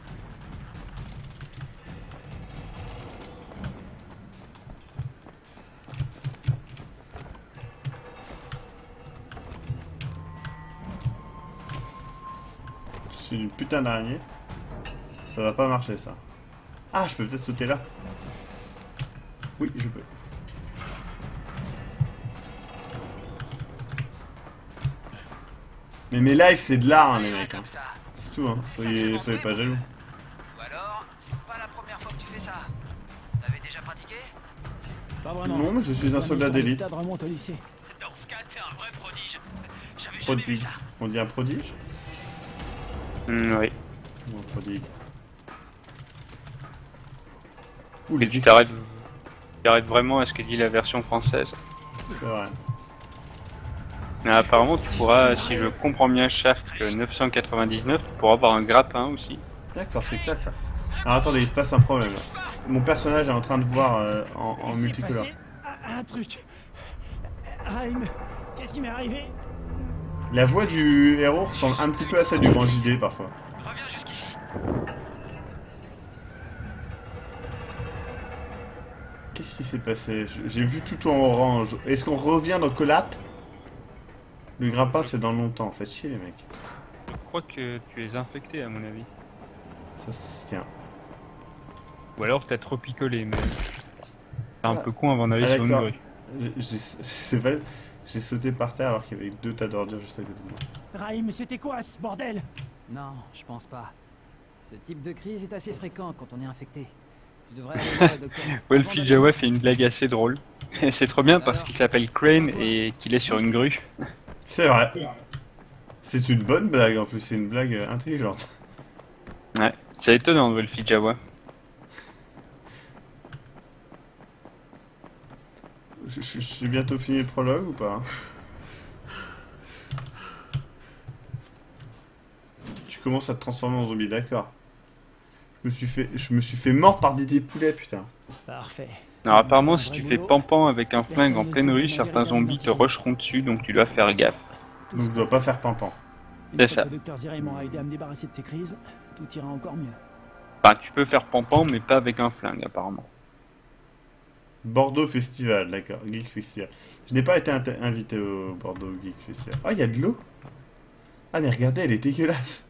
C'est une putain d'araignée. Ça va pas marcher, ça. Ah, je peux peut-être sauter là. Oui, je peux. Mais mes lives, c'est de l'art, hein, les mecs. Hein. C'est tout, hein. Soyez pas jaloux. Ou alors, c'est pas la première fois que tu fais ça. T'avais déjà pratiqué? Pas vraiment. Non, mais je suis un soldat d'élite. Remonte au lycée. Dans ce cas, t'es un vrai prodige. J'avais jamais vu Prodige. ça. On dit un prodige? Oui. Ou un prodigue? Ouh, Et tu t'arrêtes vraiment à ce que dit la version française. C'est vrai. Mais apparemment, tu pourras, si je comprends bien Shark 999, tu pourras avoir un grappin aussi. D'accord, c'est classe, ça. Alors attendez, il se passe un problème, là. Mon personnage est en train de voir en multicolore. Un truc. Raïm, qu'est-ce qui m'est arrivé? La voix du héros ressemble un petit peu à celle du grand JD, parfois. Reviens jusqu'ici. Qu'est-ce qui s'est passé? J'ai vu tout en orange. Est-ce qu'on revient dans Colat? Le grappin, c'est dans longtemps. En fait, chier, les mecs. Je crois que tu es infecté, à mon avis. Ça se tient. Ou alors t'as trop picolé, mais... C'est un Ah. peu con avant d'aller Ah, sur une d'accord. grue. C'est pas... J'ai sauté par terre alors qu'il y avait deux tas d'ordures juste à côté de moi. Raïm, c'était quoi ce bordel? Non, je pense pas. Ce type de crise est assez fréquent quand on est infecté. Tu devrais aller voir le docteur. Wolfie Jawa fait une blague assez drôle. C'est trop bien parce qu'il s'appelle Crane et qu'il est sur une grue. C'est vrai. C'est une bonne blague en plus, c'est une blague intelligente. Ouais, c'est étonnant, Wolfie Jawa. J'ai bientôt fini le prologue ou pas? Tu commences à te transformer en zombie, d'accord. Je me suis fait mort par Didier Poulet, putain. Parfait. Alors apparemment, si tu fais pampan avec un flingue en pleine rue, certains zombies te rusheront dessus, donc tu dois faire gaffe. Donc je dois pas faire pimpant. C'est ça. Le docteur Zirey m'aura aidé à me débarrasser de ces crises. Tout ira encore mieux. Enfin, tu peux faire pampan, mais pas avec un flingue, apparemment. Bordeaux Festival, d'accord. Geek Festival. Je n'ai pas été invité au Bordeaux Geek Festival. Oh, il y a de l'eau. Ah, mais regardez, elle est dégueulasse.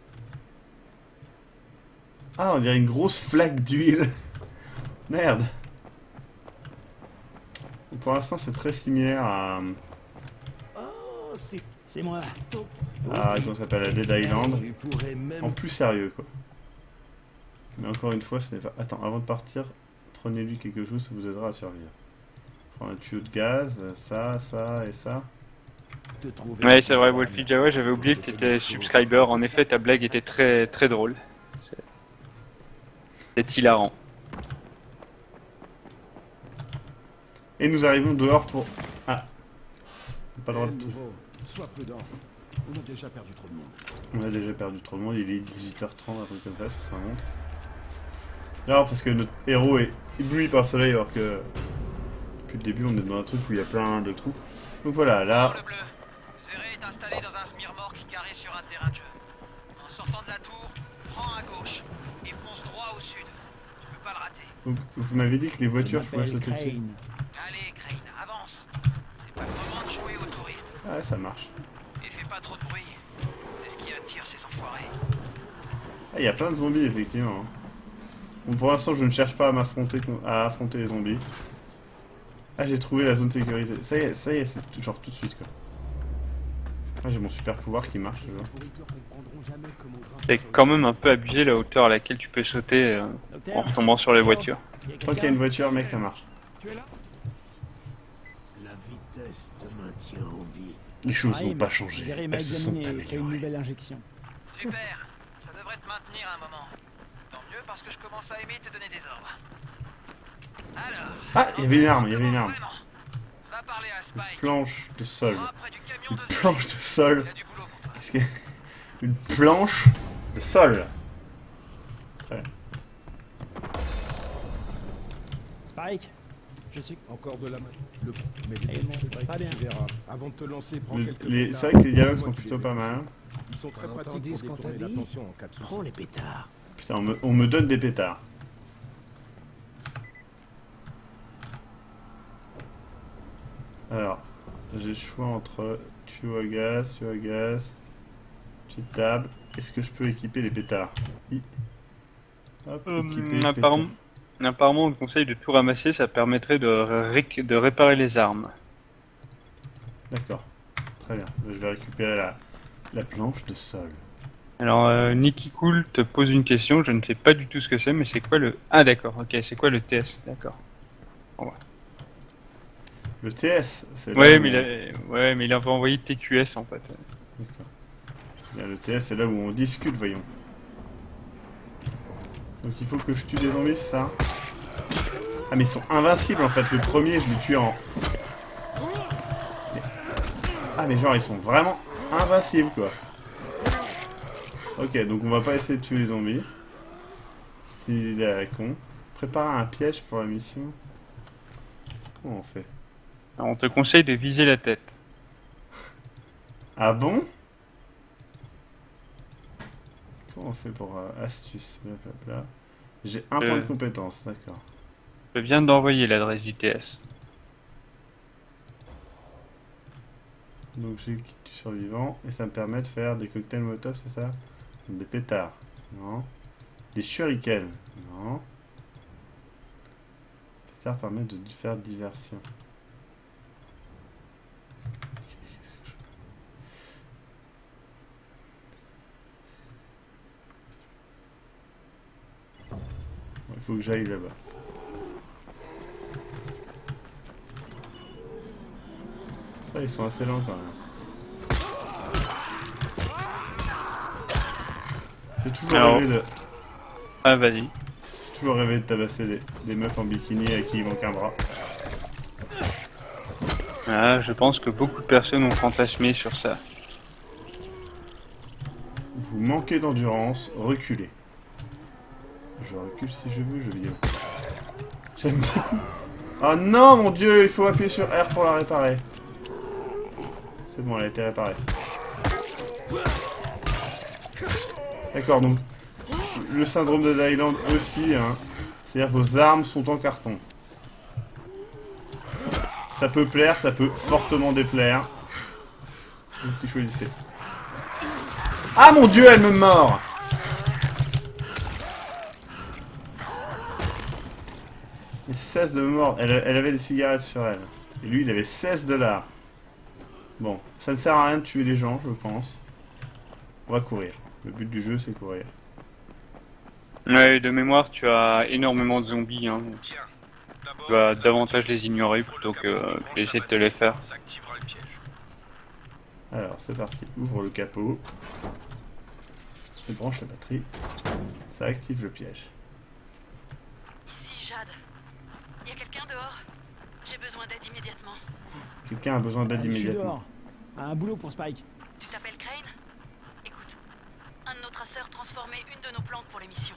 Ah, on dirait une grosse flaque d'huile. Merde. Pour l'instant, c'est très similaire à... Oh, c'est moi. Ah, comment ça s'appelle, la Dead Island. En plus sérieux, quoi. Mais encore une fois, ce n'est pas... Attends, avant de partir, prenez-lui quelque chose, ça vous aidera à survivre. Prends un tuyau de gaz, ça, ça et ça. Ouais, c'est vrai, Wolfie Jawa, j'avais oublié que t'étais subscriber. En effet, ta blague était très très drôle. C'est hilarant. Et nous arrivons dehors pour... Ah. Pas le droit de... Sois prudent. On a déjà perdu trop de monde. On a déjà perdu trop de monde, il est 18h30, un truc comme ça, sur sa montre. Alors, parce que notre héros est ébloui par le soleil, alors que depuis le début, on est dans un truc où il y a plein de trous. Donc voilà, là. Le bleu. Zéré est installé dans un smirmorque carré sur un terrain de jeu. En sortant de la tour, prends à gauche et fonce droit au sud. Tu peux pas le rater. Donc, vous m'avez dit que les voitures, je pouvais sauter dessus. Allez, Crane, avance. C'est pas le moment de jouer aux touristes. Ah ouais, ça marche. Et fais pas trop de bruit. C'est ce qui attire ces enfoirés. Ah, il y a plein de zombies, effectivement. Bon, pour l'instant, je ne cherche pas à affronter les zombies. Ah, j'ai trouvé la zone sécurisée. Ça y est, c'est genre tout de suite, quoi. Ah, j'ai mon super pouvoir qui marche, tu vois. C'est quand même un peu abusé la hauteur à laquelle tu peux sauter en retombant sur les voitures. Tant qu'il y a une voiture, mec, ça marche. La vitesse te maintient en vie. Les choses n'ont pas changé. Zéré m'a Elles se sont examiné et fait une améliorées. nouvelle injection. Super. Ça devrait te maintenir un moment. Tant mieux parce que je commence à aimer te donner des ordres. Alors. Ah, il y avait une arme, il y avait une arme. Vraiment. Va parler à Spike. Planche de sol. Prends près du camion Une de planche de sol. Il y a du boulot pour toi. Qu'est-ce que... Une planche de sol. Très bien. Spike, je suis... Encore de la main. Mais Eh bon, pas bien. tu verras. Avant de te lancer, prends quelques C'est pétards. vrai que les dialogues Dis-moi sont que tu plutôt les pas aimes. mal. Ils sont très T'as pratiques entendu pour ce qu'on t'a détourner dit? l'attention en cas de souci. Prends les pétards. Putain, on me donne des pétards. Alors, j'ai le choix entre tuyau à gaz, petite table. Est-ce que je peux équiper les pétards? Hop, équiper les Apparemment, apparemment, on me conseille de tout ramasser, ça permettrait de réparer les armes. pétards. D'accord, très bien. Je vais récupérer la planche de sol. Alors, Nicky Cool te pose une question, je ne sais pas du tout ce que c'est, mais c'est quoi le... Ah d'accord, ok, c'est quoi le TS? D'accord. Le TS, c'est Ouais, là où mais il avait envoyé TQS en fait. Bien, le TS, c'est là où on discute, voyons. Donc il faut que je tue des zombies, c'est ça? Ah mais ils sont invincibles en fait, le premier je l'ai tué en... Ah mais genre ils sont vraiment invincibles quoi. Ok, donc on va pas essayer de tuer les zombies. C'est une idée à la con. Préparer un piège pour la mission. Comment on fait? Alors, on te conseille de viser la tête. Ah bon? Comment on fait pour astuce, blablabla. J'ai un point de compétence, d'accord. Je viens d'envoyer l'adresse du TS. Donc j'ai le kit du survivant et ça me permet de faire des cocktails Molotov, c'est ça? Des pétards, non. Des shurikens, non. Pétards permettent de faire diversion. Qu'est-ce que je... Il faut que j'aille là-bas. Ah, ils sont assez lents quand même. J'ai toujours rêvé de... Ah vas-y. J'ai toujours rêvé de tabasser des meufs en bikini à qui il manque un bras. Ah, je pense que beaucoup de personnes ont fantasmé sur ça. Vous manquez d'endurance, reculez. Je recule si je veux, jeu vidéo. J'aime beaucoup. Oh non, mon dieu, il faut appuyer sur R pour la réparer. C'est bon, elle a été réparée. D'accord, donc le syndrome de Dylan aussi, hein. C'est-à-dire vos armes sont en carton. Ça peut plaire, ça peut fortement déplaire. Donc vous choisissez. Ah mon dieu, elle me mord! Il cesse de me mordre. Elle avait des cigarettes sur elle. Et lui, il avait 16 $. Bon, ça ne sert à rien de tuer les gens, je pense. On va courir. Le but du jeu, c'est courir. Ouais, de mémoire, tu as énormément de zombies, hein. Tu vas davantage les ignorer plutôt que d'essayer de te les faire. Alors, c'est parti. Ouvre le capot. Je branche la batterie. Ça active le piège. Ici, Jade. Y a quelqu'un dehors? J'ai besoin d'aide immédiatement. Quelqu'un a besoin d'aide Je suis immédiatement. dehors. Un boulot pour Spike. Tu t'appelles Crane? Écoute, un de nos traceurs transformait une de nos plantes pour l'émission.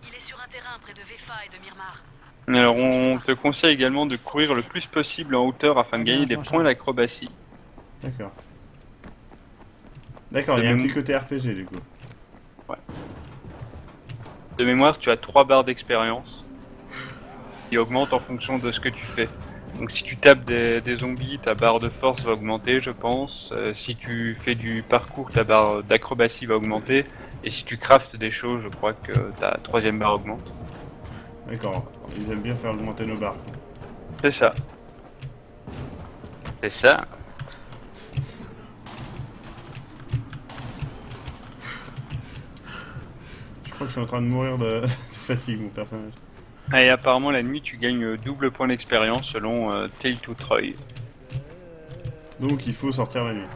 Il est sur un terrain près de Vefa et de Myrmar. Alors on te conseille également de courir le plus possible en hauteur afin de gagner des points d'acrobatie. D'accord. D'accord, il y a un petit côté RPG du coup. Ouais. De mémoire, tu as 3 barres d'expérience qui augmentent en fonction de ce que tu fais. Donc si tu tapes des zombies, ta barre de force va augmenter, je pense. Si tu fais du parcours, ta barre d'acrobatie va augmenter. Et si tu craftes des choses, je crois que ta 3ème barre augmente. D'accord, ils aiment bien faire augmenter nos barres. C'est ça. C'est ça. Je crois que je suis en train de mourir de fatigue, mon personnage. Et apparemment la nuit tu gagnes double point d'expérience selon Tale to Troy. Donc il faut sortir la nuit.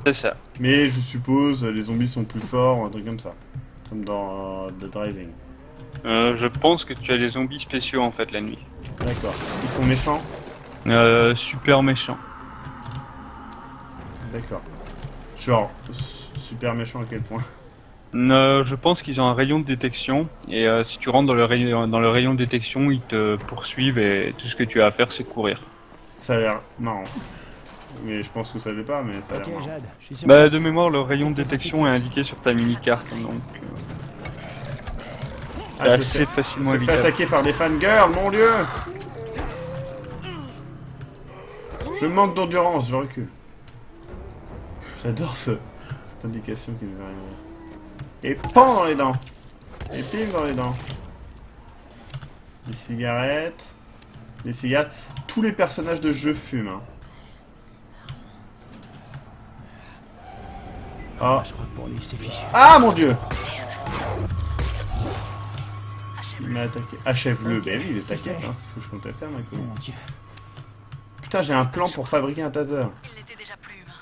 C'est ça. Mais je suppose les zombies sont plus forts ou un truc comme ça. Comme dans Dead Rising. Je pense que tu as des zombies spéciaux en fait la nuit. D'accord. Ils sont méchants? Super méchants. D'accord. Genre, super méchants à quel point? Je pense qu'ils ont un rayon de détection et si tu rentres dans le rayon de détection, ils te poursuivent et tout ce que tu as à faire c'est courir. Ça a l'air marrant. Mais je pense que ça l'est pas, mais ça a l'air marrant. Jade, je suis sûr Bah de mémoire le rayon de détection est indiqué sur ta mini-carte donc c'est assez facilement Je me fais évitable. attaquer par des fangirls, mon dieu! Je manque d'endurance, je recule. J'adore cette indication qui me fait rien. Et pan dans les dents! Et pim dans les dents! Des cigarettes. Des cigarettes. Tous les personnages de jeu fument. Hein. Oh. Je crois que pour lui, c'est fichu. Ah mon dieu! Il m'a attaqué. Achève-le. Ben oui, il est t'inquiète, hein, c'est ce que je comptais faire, Mako. Mon dieu. Putain, j'ai un plan pour fabriquer un taser. Il n'était déjà plus humain.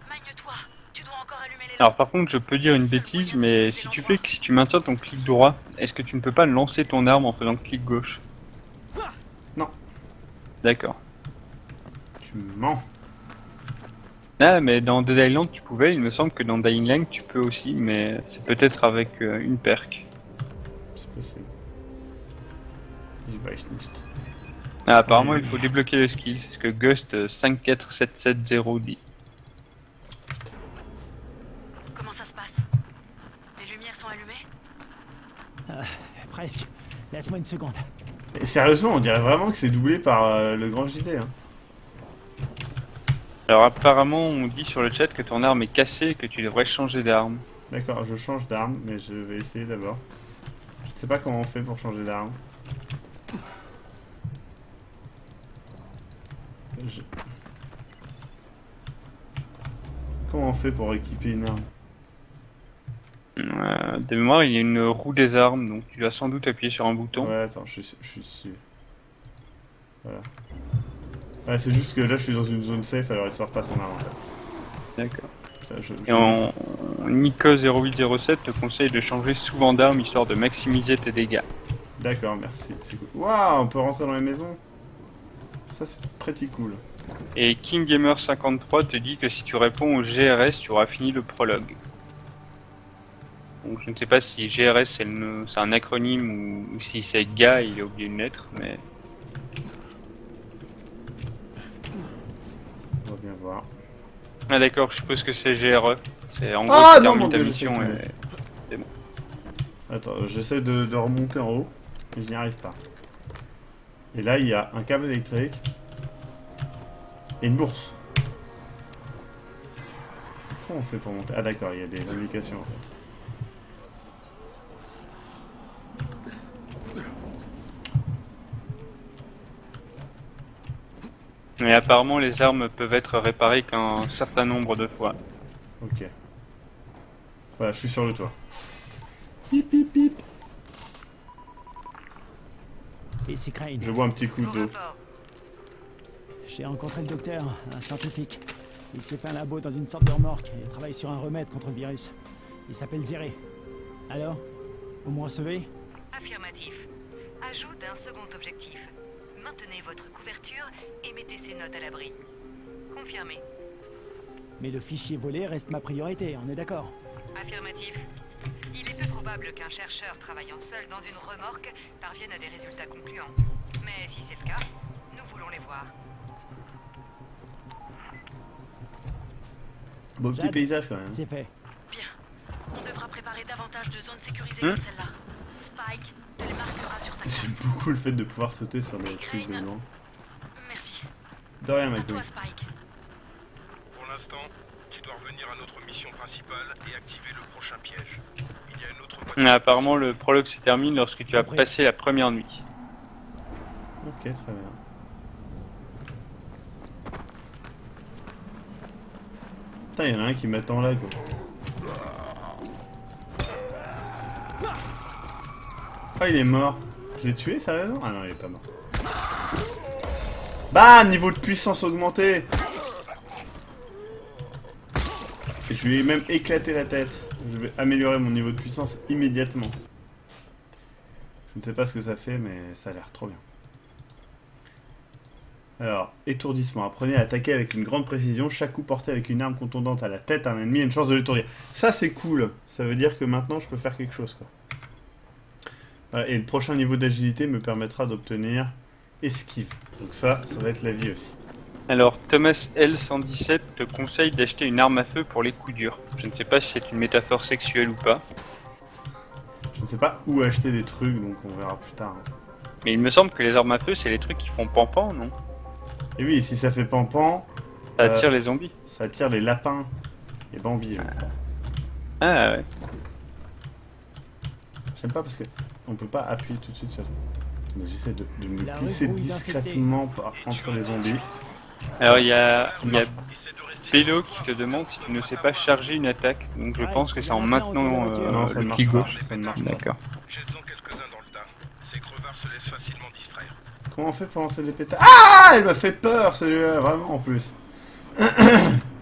Magne-toi, tu dois encore allumer les... Alors par contre je peux dire une bêtise mais si tu maintiens ton clic droit, est-ce que tu ne peux pas lancer ton arme en faisant clic gauche? Non. D'accord. Tu mens. Ah mais dans Dead Island tu pouvais, il me semble que dans Dying Light tu peux aussi mais c'est peut-être avec une perk. C'est possible. Ich weiß nicht. Ah, apparemment il faut débloquer le skill, c'est ce que Ghost 54770 dit. Comment ça se passe? Les lumières sont allumées? Presque. Laisse-moi une seconde. Et sérieusement, on dirait vraiment que c'est doublé par le grand JT. Hein. Alors apparemment on dit sur le chat que ton arme est cassée et que tu devrais changer d'arme. D'accord, je change d'arme, mais je vais essayer d'abord. Je sais pas comment on fait pour changer d'arme. Comment on fait pour équiper une arme? De mémoire il y a une roue des armes donc tu dois sans doute appuyer sur un bouton. Ouais attends, je suis dessus. Voilà. Ouais, c'est juste que là je suis dans une zone safe alors il sort pas son arme en fait. D'accord. Et Nico0807 te conseille de changer souvent d'arme histoire de maximiser tes dégâts. D'accord, merci, c'est cool. Waouh, on peut rentrer dans les maisons. Ça c'est pretty cool. Et KingGamer53 te dit que si tu réponds au GRS, tu auras fini le prologue. Donc je ne sais pas si GRS c'est un acronyme ou si c'est gars, il a oublié une lettre, mais... On va bien voir. Ah d'accord, je suppose que c'est GRE. C'est en gros Ah tu non, termines mon ta Dieu, mission je sais et... c'est bon. Attends, j'essaie de remonter en haut, mais je n'y arrive pas. Et là, il y a un câble électrique. Et une bourse. Comment on fait pour monter? Ah d'accord, il y a des indications en fait. Mais apparemment les armes peuvent être réparées qu'un certain nombre de fois. Ok. Voilà, je suis sur le toit. Pip pip pip. Et c'est Crane. Je bois un petit coup d'eau. J'ai rencontré le docteur, un scientifique. Il s'est fait un labo dans une sorte de remorque et travaille sur un remède contre le virus. Il s'appelle Zéré. Alors, vous me recevez? Affirmatif. Ajout d'un second objectif. Maintenez votre couverture et mettez ces notes à l'abri. Confirmé. Mais le fichier volé reste ma priorité, on est d'accord? Affirmatif. Il est peu probable qu'un chercheur travaillant seul dans une remorque parvienne à des résultats concluants. Mais si c'est le cas, nous voulons les voir. Beau petit Jade, paysage quand même. C'est fait. Bien. On devra préparer davantage de zones sécurisées que celle-là. Spike te les marquera sur ta carte. J'aime beaucoup le fait de pouvoir sauter sur des trucs de loin. Merci. De rien, À mec. toi, Spike. Pour l'instant, tu dois revenir à notre mission principale et activer le prochain piège. Il y a une autre voie. Mais apparemment, le prologue se termine lorsque tu as passé la première nuit. Ok, très bien. Putain, il y en a un qui m'attend là, quoi. Ah, il est mort. Je l'ai tué, sérieusement? Ah non, il est pas mort. Bam! Niveau de puissance augmenté! Et je lui ai même éclaté la tête. Je vais améliorer mon niveau de puissance immédiatement. Je ne sais pas ce que ça fait, mais ça a l'air trop bien. Alors, étourdissement. Apprenez à attaquer avec une grande précision. Chaque coup porté avec une arme contondante à la tête d'un ennemi a une chance de l'étourdir. Ça, c'est cool. Ça veut dire que maintenant, je peux faire quelque chose, quoi. Voilà, et le prochain niveau d'agilité me permettra d'obtenir esquive. Donc ça va être la vie aussi. Alors, Thomas L117 te conseille d'acheter une arme à feu pour les coups durs. Je ne sais pas si c'est une métaphore sexuelle ou pas. Je ne sais pas où acheter des trucs, donc on verra plus tard. Hein. Mais il me semble que les armes à feu, c'est les trucs qui font pampan, non? Et oui, si ça fait pampan... Ça attire les zombies. Ça attire les lapins. Les bambis. Ah ouais. J'aime pas parce que on peut pas appuyer tout de suite sur... Attendez, j'essaie de me La glisser rebrouille discrètement entre les zombies. Alors il y a Bello qui te demande si tu ne sais pas charger une attaque. Donc je pense que c'est en maintenant Non, ça ne le marche clic pas. gauche. Ça ne marche pas. D'accord. Jette-en quelques-uns dans le tas. Ces crevards se laissent facilement distraire. Comment on fait pour lancer des pétards? Ah! Il m'a fait peur celui-là, vraiment en plus.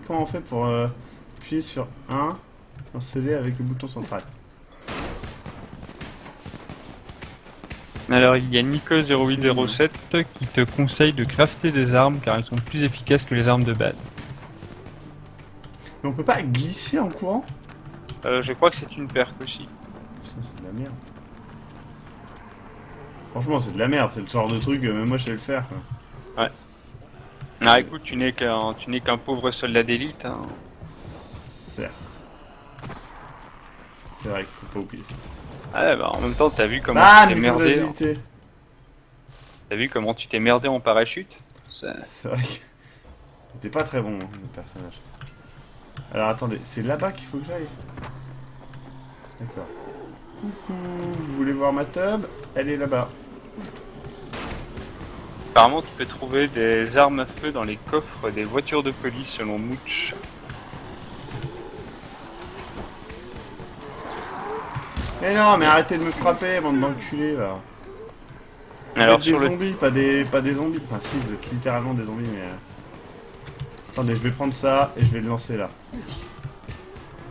Comment on fait pour appuyer sur 1, lancer-les avec le bouton central? Alors il y a Nico0807 qui te conseille de crafter des armes car elles sont plus efficaces que les armes de base. Mais on peut pas glisser en courant? Je crois que c'est une perque aussi. Ça, c'est de la merde. Franchement, c'est de la merde, c'est le genre de truc, même moi je sais le faire. Quoi. Ouais. Ah écoute, tu n'es qu'un pauvre soldat d'élite. Hein. Certes. C'est vrai qu'il faut pas oublier ça. Ah bah en même temps, t'as vu comment Ah, tu t'es niveau merdé. d'agilité. T'as vu comment tu t'es merdé en parachute? C'est vrai que c'était pas très bon, hein, le personnage. Alors attendez, c'est là-bas qu'il faut que j'aille. D'accord. Coucou, vous voulez voir ma tub? Elle est là-bas. Apparemment, tu peux trouver des armes à feu dans les coffres des voitures de police selon Mooch. Mais non, mais arrêtez de me frapper, bande d'enculés là. Vous Alors êtes des sur le... zombies, pas des zombies. Enfin si, vous êtes littéralement des zombies, mais... Attendez, je vais prendre ça et je vais le lancer là.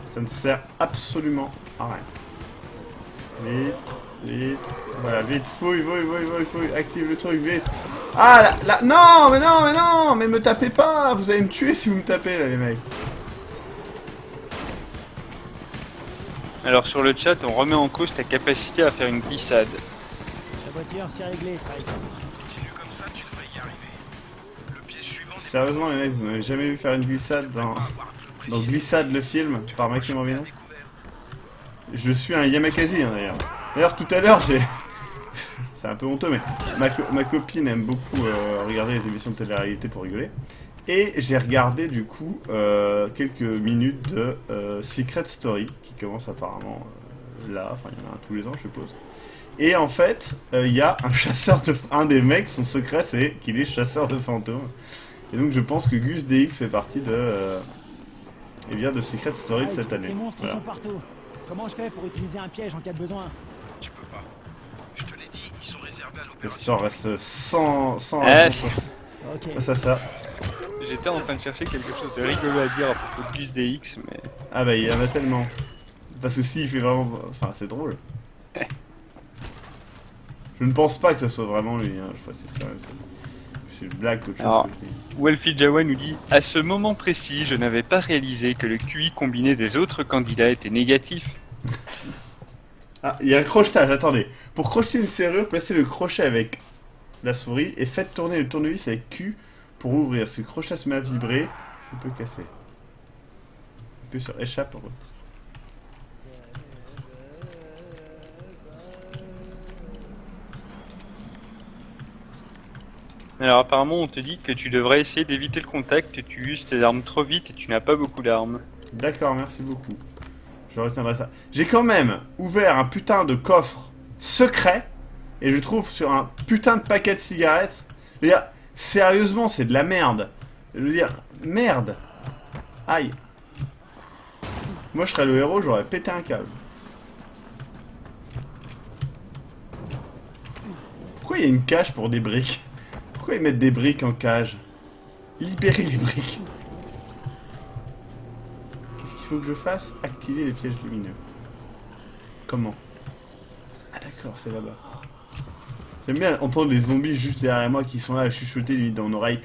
Ça ne sert absolument à rien. Vite, vite. Voilà, vite, fouille, active le truc, vite. Ah là, non, mais me tapez pas. Vous allez me tuer si vous me tapez là, les mecs. Alors sur le chat, on remet en cause ta capacité à faire une glissade. La voiture, c'est réglé, Spike. Continue comme ça, tu devrais y arriver. Le piège suivant... Sérieusement, les mecs, vous m'avez jamais vu faire une glissade dans Glissade le film par Maxime Robinot? Je suis un Yamakasi hein, d'ailleurs. D'ailleurs, tout à l'heure, j'ai... C'est un peu honteux, mais ma copine aime beaucoup regarder les émissions de télé-réalité pour rigoler. Et j'ai regardé du coup quelques minutes de Secret Story, qui commence apparemment là, enfin il y en a un tous les ans je suppose. Et en fait, il y a un chasseur de... Un des mecs, son secret c'est qu'il est chasseur de fantômes. Et donc je pense que Gus DX fait partie de... eh bien de Secret Story de cette année. Ces monstres Voilà. sont partout. Comment je fais pour utiliser un piège en cas de besoin? Tu peux pas. Je te l'ai dit, ils sont réservés à Le l'opération. store reste sans Ah, réponse Ok. face à ça. J'étais en train de chercher quelque chose de rigolo à dire à propos de Gus DX, mais... Ah bah il y en a tellement. Parce que si il fait vraiment... Enfin c'est drôle. Je ne pense pas que ça soit vraiment lui, hein. Je précise quand même. C'est une blague qu'autre chose Alors, que je dis. Welfie Jawa nous dit « À ce moment précis, je n'avais pas réalisé que le QI combiné des autres candidats était négatif. » Ah, il y a un crochetage, attendez. Pour crocheter une serrure, placez le crochet avec la souris et faites tourner le tournevis avec Q pour ouvrir. Si le crochet se met à vibrer, on peut casser. Appuie sur échappe. Alors apparemment on te dit que tu devrais essayer d'éviter le contact, tu uses tes armes trop vite et tu n'as pas beaucoup d'armes. D'accord, merci beaucoup. Je retiendrai ça. J'ai quand même ouvert un putain de coffre secret et je trouve sur un putain de paquet de cigarettes. Je veux dire, sérieusement, c'est de la merde. Je veux dire, merde. Aïe. Moi, je serais le héros, j'aurais pété un câble. Pourquoi il y a une cage pour des briques? Pourquoi ils mettent des briques en cage? Libérez les briques. Qu'est-ce qu'il faut que je fasse? Activer les pièges lumineux. Comment? Ah d'accord, c'est là-bas. J'aime bien entendre les zombies juste derrière moi qui sont là à chuchoter limite dans mon oreille.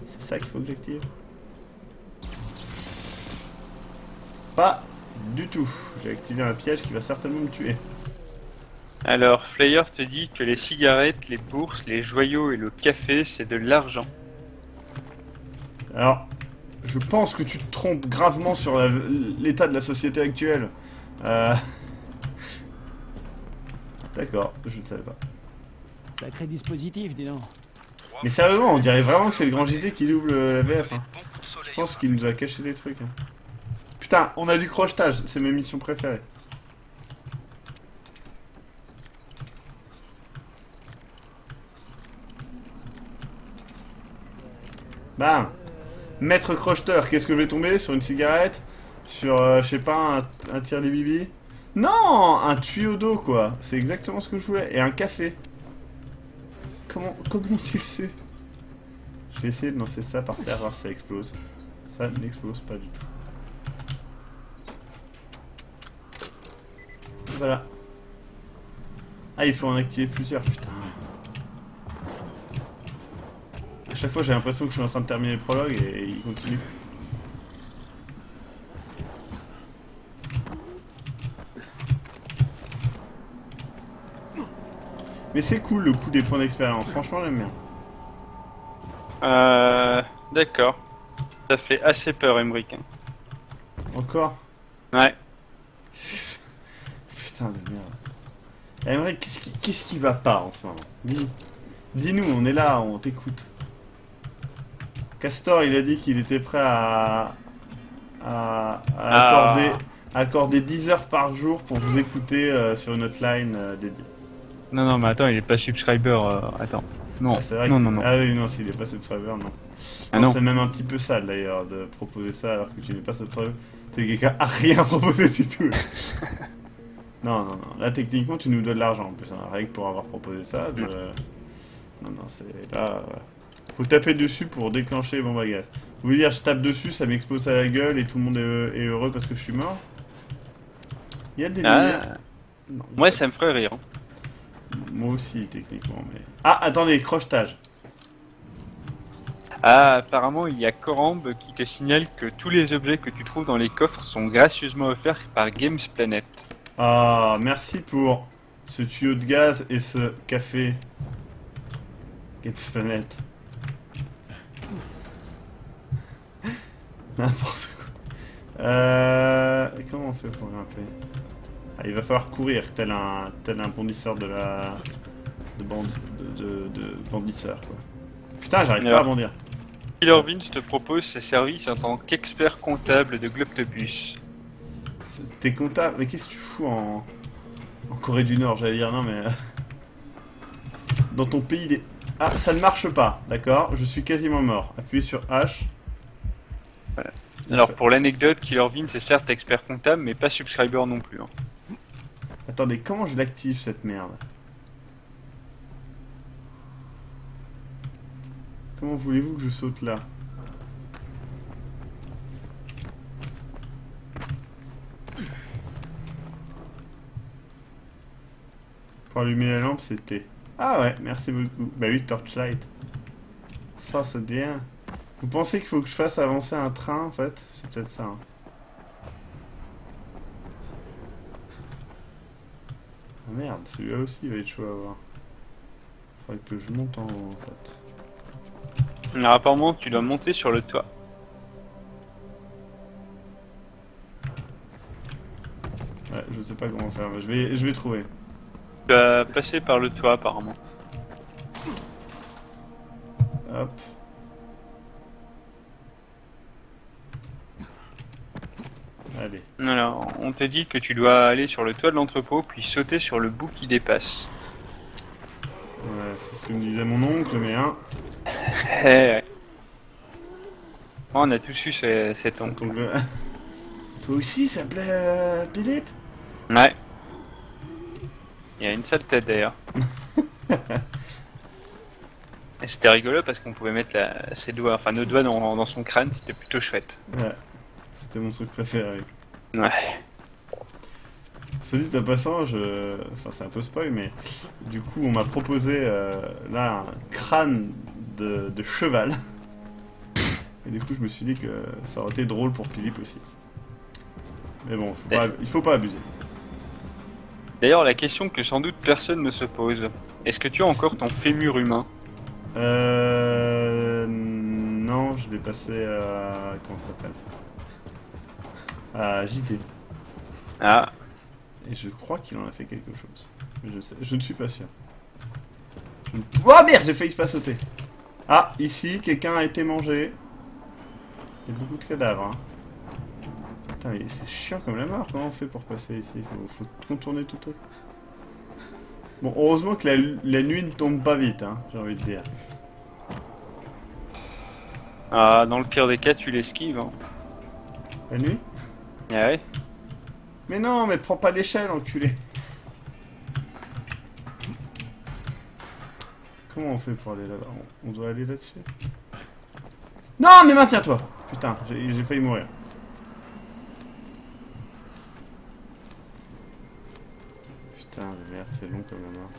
C'est ça qu'il faut que j'active? Pas du tout. J'ai activé un piège qui va certainement me tuer. Alors, Flyer te dit que les cigarettes, les bourses, les joyaux et le café, c'est de l'argent. Alors, je pense que tu te trompes gravement sur l'état de la société actuelle. D'accord, je ne savais pas. Sacré dispositif, dis donc. Mais sérieusement, on dirait vraiment que c'est le grand JD qui double la VF. Hein. Je pense qu'il nous a caché des trucs. Hein. Putain, on a du crochetage, c'est mes missions préférées. Bam. Maître crocheteur, qu'est-ce que je vais tomber? Sur une cigarette? Sur, je sais pas, un tir des bibi? Non, un tuyau d'eau, quoi. C'est exactement ce que je voulais. Et un café. Comment tu le sais? Je vais essayer de lancer ça par terre, voir si ça explose. Ça n'explose pas du tout. Voilà. Ah, il faut en activer plusieurs, putain. À chaque fois, j'ai l'impression que je suis en train de terminer le prologue et il continue. Mais c'est cool le coup des points d'expérience, franchement j'aime bien. D'accord. Ça fait assez peur, Emmerich. Encore? Ouais. Putain de merde. Emmerich, qu'est-ce qui va pas en ce moment? Dis-nous, on est là, on t'écoute. Castor, il a dit qu'il était prêt à accorder 10 heures par jour pour vous écouter sur une hotline dédiée. Non, mais attends, il est pas subscriber, attends. Non, Ah, c'est vrai non. Ah oui, non, s'il est pas subscriber, non. Ah non. C'est même un petit peu sale d'ailleurs de proposer ça alors que tu n'es pas subscriber. C'est quelqu'un a rien proposé du tout. Non. Là, techniquement, tu nous donnes de l'argent en plus. Hein. Rien que pour avoir proposé ça. Non, c'est là. Faut taper dessus pour déclencher les bombes à gaz. Vous voulez dire, je tape dessus, ça m'explose à la gueule et tout le monde est heureux parce que je suis mort? Il y a des lumières. Non, ouais, ça me ferait rire. Moi aussi, techniquement, mais... Ah, attendez, crochetage. Ah, apparemment, il y a Corambe qui te signale que tous les objets que tu trouves dans les coffres sont gracieusement offerts par Games Planet. Ah, merci pour ce tuyau de gaz et ce café. Games Planet. N'importe quoi. Comment on fait pour grimper? Ah, il va falloir courir, tel un bondisseur de bandisseur, quoi. Putain, j'arrive pas à bondir. Killer Vince te propose ses services en tant qu'expert comptable de Globtopus. T'es comptable? Mais qu'est-ce que tu fous en Corée du Nord, j'allais dire, non mais... Dans ton pays des... Ah, ça ne marche pas, d'accord? Je suis quasiment mort. Appuyez sur H. Voilà. Alors pour l'anecdote, Killer Vince est certes expert comptable, mais pas subscriber non plus. Hein. Attendez, comment je l'active cette merde? Comment voulez-vous que je saute là? Pour allumer la lampe, c'était... Ah ouais, merci beaucoup. Bah oui, Torchlight. Ça, c'est bien. Vous pensez qu'il faut que je fasse avancer un train, en fait? C'est peut-être ça. Hein. Merde, celui-là aussi il va être chaud à voir. Faudrait que je monte en fait. Alors, apparemment, tu dois monter sur le toit. Ouais, je sais pas comment faire, mais je vais trouver. Tu vas passer par le toit, apparemment. Hop. Allez. Alors, on te dit que tu dois aller sur le toit de l'entrepôt, puis sauter sur le bout qui dépasse. Ouais, c'est ce que me disait mon oncle, mais hein. Ouais. Oh, on a tous eu cet oncle. Toi aussi, ça plaît, Philippe? Ouais. Il y a une sale tête d'ailleurs. Et c'était rigolo parce qu'on pouvait mettre ses doigts, enfin nos doigts dans son crâne, c'était plutôt chouette. Ouais, c'était mon truc préféré. Ouais. Soit dit en passant, enfin c'est un peu spoil, mais du coup on m'a proposé là un crâne de cheval. Et du coup je me suis dit que ça aurait été drôle pour Philippe aussi. Mais bon, il faut pas abuser. D'ailleurs, la question que sans doute personne ne se pose, est-ce que tu as encore ton fémur humain? Non, je l'ai passé à... comment ça s'appelle? À JT. Ah. Et je crois qu'il en a fait quelque chose. Mais je ne suis pas sûr. Oh merde, j'ai failli pas sauter. Ah, ici, quelqu'un a été mangé. Il y a beaucoup de cadavres, hein. Putain, mais c'est chiant comme la mort. Comment on fait pour passer ici? Faut contourner tout le truc. Bon, heureusement que la nuit ne tombe pas vite, hein, j'ai envie de dire. Ah, dans le pire des cas, tu l'esquives. Hein. La nuit? Ah ouais. Mais non, mais prends pas l'échelle, enculé. Comment on fait pour aller là-bas? On doit aller là-dessus? Non, mais maintiens-toi! Putain, j'ai failli mourir. Putain de merde, c'est long comme la mort.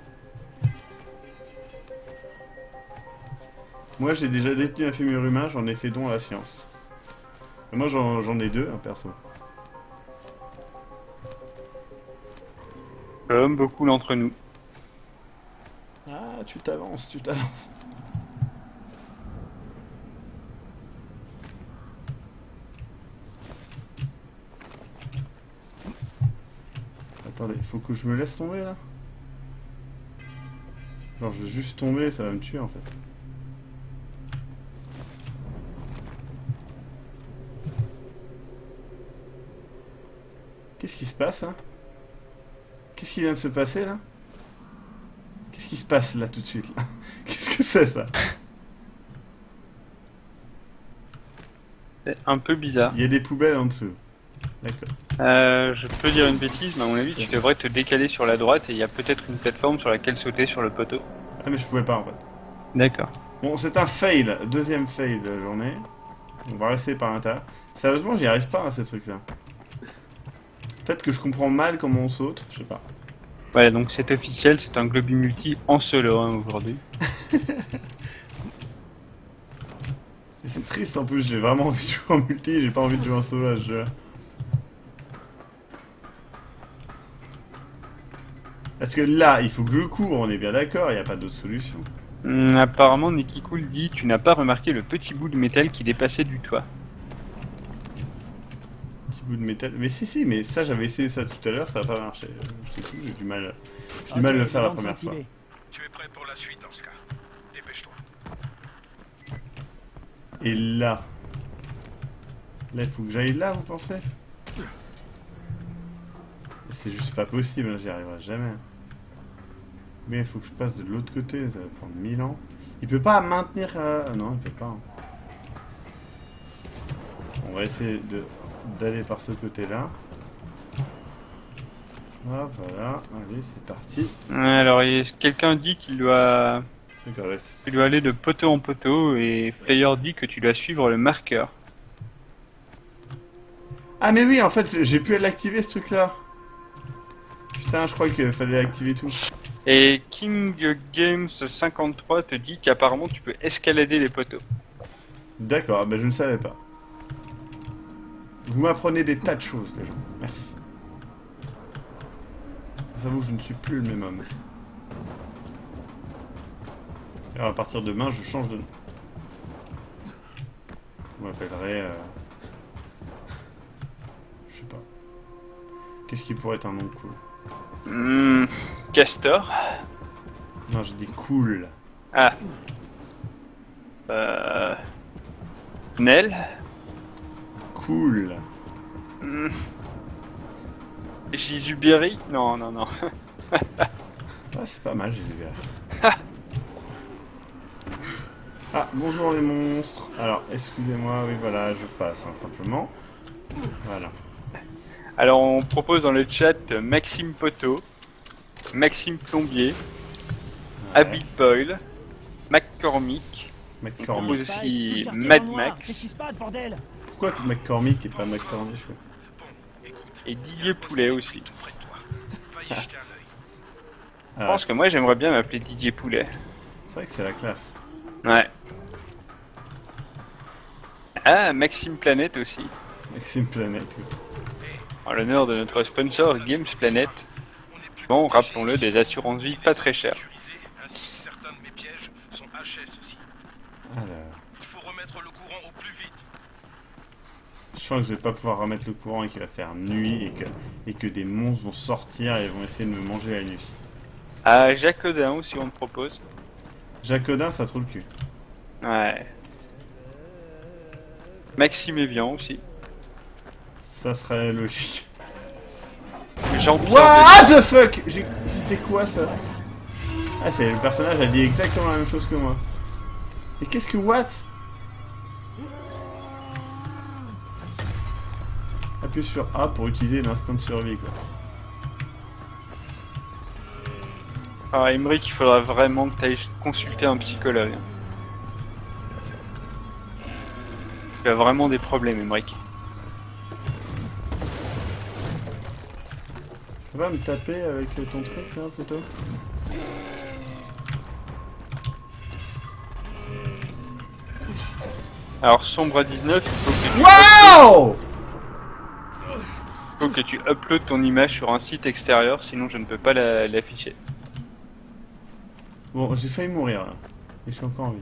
Moi j'ai déjà détenu un fémur humain, j'en ai fait don à la science. Et moi j'en ai deux, hein, perso. Comme beaucoup d'entre nous. Ah, tu t'avances, tu t'avances. Attendez, il faut que je me laisse tomber là. Genre je vais juste tomber, ça va me tuer en fait. Qu'est-ce qui se passe là? Qu'est-ce qui vient de se passer là? Qu'est-ce qui se passe là tout de suite là? Qu'est-ce que c'est ça? C'est un peu bizarre. Il y a des poubelles en dessous. D'accord. Je peux dire une bêtise, mais à mon avis, tu devrais te décaler sur la droite et il y a peut-être une plateforme sur laquelle sauter sur le poteau. Ah mais je pouvais pas en fait. D'accord. Bon, c'est un fail, deuxième fail de la journée. On va rester par l'intérieur. Sérieusement, j'y arrive pas à ces trucs-là. Peut-être que je comprends mal comment on saute, je sais pas. Ouais, donc c'est officiel, c'est un Globi Multi en solo hein, aujourd'hui. Et c'est triste en plus, j'ai vraiment envie de jouer en multi, j'ai pas envie de jouer en solo à ce jeu. Parce que là, il faut que je cours, on est bien d'accord, il n'y a pas d'autre solution. Apparemment, Nicky Cool dit tu n'as pas remarqué le petit bout de métal qui dépassait du toit. Petit bout de métal. Mais si, mais ça, j'avais essayé ça tout à l'heure, ça n'a pas marché. J'ai du mal. J'ai du mal à le faire la première fois. Tu es prêt pour la suite dans ce cas. Dépêche-toi. Et là. Là, il faut que j'aille là, vous pensez? C'est juste pas possible, j'y arriverai jamais. Mais il faut que je passe de l'autre côté, ça va prendre 1000 ans. Il peut pas maintenir... non, il peut pas. On va essayer d'aller par ce côté-là. Hop, voilà. Allez, c'est parti. Alors, quelqu'un dit qu'il doit... Ouais, tu dois aller de poteau en poteau et Flyer dit que tu dois suivre le marqueur. Ah mais oui, en fait, j'ai pu l'activer ce truc-là. Putain, je crois qu'il fallait activer tout. Et King Games 53 te dit qu'apparemment tu peux escalader les poteaux. D'accord, ben je ne savais pas. Vous m'apprenez des tas de choses, les gens. Merci. J'avoue, je ne suis plus le même homme. Alors, à partir de demain, je change de nom. Je m'appellerai... Je sais pas. Qu'est-ce qui pourrait être un nom cool? Castor. Non, j'ai dit cool. Ah. Nell. Cool. Jisuberi? Non, non, non. Ah, c'est pas mal, Jisuberi. Ah, bonjour les monstres. Alors, excusez-moi, oui, voilà, je passe, hein, simplement. Voilà. Alors, on propose dans le chat Maxime Poteau, Maxime Plombier, Ouais. Abby Boyle, McCormick, on propose McCormick. aussi Tout le quartier Mad en noir. Max Qu'est-ce qui se passe, bordel? Pourquoi McCormick et pas McCormick? et Didier Poulet aussi. Tout près de toi. Va y jeter un œil. Je pense que moi j'aimerais bien m'appeler Didier Poulet. C'est vrai que c'est la classe. Ouais. Ah, Maxime Planète aussi. Maxime Planète. Oui. En l'honneur de notre sponsor Games Planet. Bon, rappelons-le, des assurances vie pas très chères. Ainsi, certains de mes pièges sont HS aussi. Alors, Il faut remettre le courant au plus vite. je sens que je vais pas pouvoir remettre le courant et qu'il va faire nuit et que des monstres vont sortir et vont essayer de me manger la nuit. Ah, Jacodin aussi on te propose. Jacodin, ça trouve le cul. Ouais. Maxime Evian aussi. Ça serait logique. Jean-Pierre What the fuck? C'était quoi ça? Ah, c'est le personnage a dit exactement la même chose que moi. Et qu'est-ce que what? Appuie sur A pour utiliser l'instinct de survie quoi. Ah, Emmerich, il faudra vraiment que tu ailles consulter un psychologue. Tu as vraiment des problèmes, Emmerich. Tu vas me taper avec ton truc là, photo? Alors, Sombre à 19, Wow! il faut que tu uploades ton image sur un site extérieur, sinon je ne peux pas l'afficher. Bon, j'ai failli mourir là. Et je suis encore en vie.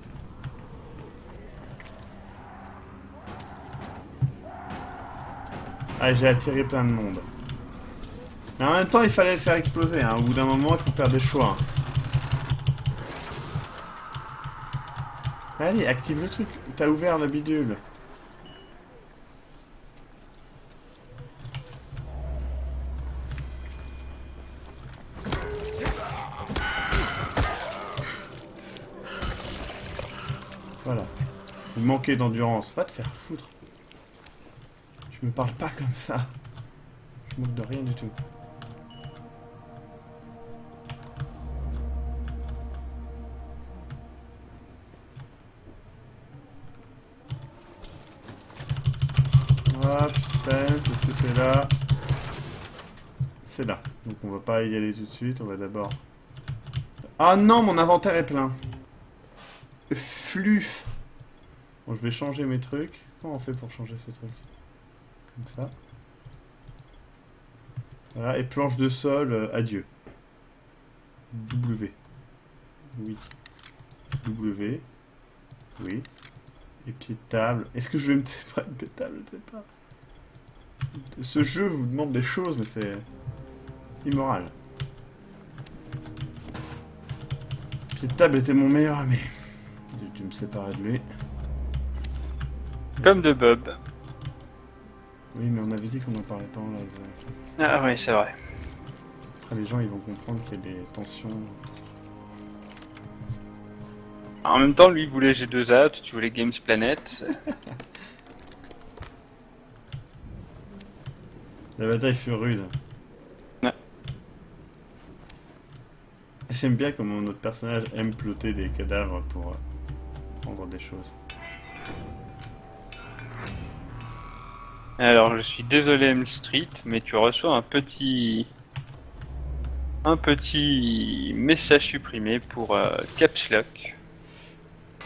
Ah, j'ai attiré plein de monde. Mais en même temps, il fallait le faire exploser. Hein. Au bout d'un moment, il faut faire des choix. Hein. Allez, active le truc. T'as ouvert la bidule. Voilà. Vous manquez d'endurance. Va te faire foutre. Tu me parles pas comme ça. Je manque de rien du tout. Ah, suspense, est-ce que c'est là? C'est là. Donc on va pas y aller tout de suite, on va d'abord... Ah non, mon inventaire est plein. Fluf. Bon, je vais changer mes trucs. Comment on fait pour changer ce truc? Comme ça. Voilà, et planche de sol, adieu. W. Oui. W. Oui. Et pied de table. Est-ce que je vais me séparer de pied de table? Je ne sais pas. Ce jeu vous demande des choses, mais c'est immoral. Pied de table était mon meilleur ami. J'ai dû me séparer de lui. Comme de Bob. Oui, mais on avait dit qu'on n'en parlait pas en live. Ah oui, c'est vrai. Après, les gens, ils vont comprendre qu'il y a des tensions. En même temps, lui, il voulait G2A, toi, tu voulais Games Planet. La bataille fut rude. Ouais. J'aime bien comment notre personnage aime plotter des cadavres pour prendre des choses. Alors, je suis désolé, M Street, mais tu reçois un petit message supprimé pour Caps Lock.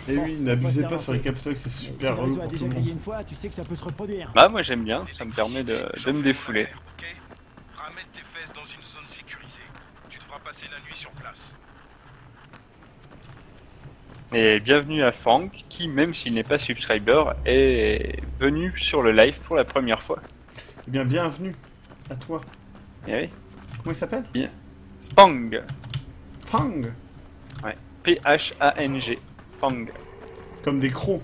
Et oui, n'abusez pas sur les caps lock, c'est super Si le relou réseau a pour tout déjà le grillé monde. une fois, tu sais que ça peut se reproduire. Bah, moi j'aime bien, ça me permet de me défouler. Ok? Ramène tes fesses dans une zone sécurisée. Et bienvenue à Fang, qui, même s'il n'est pas subscriber, est venu sur le live pour la première fois. Eh bien, bienvenue à toi. Eh oui. Comment il s'appelle? Fang. Fang. Ouais. P-H-A-N-G. Fang. Comme des crocs.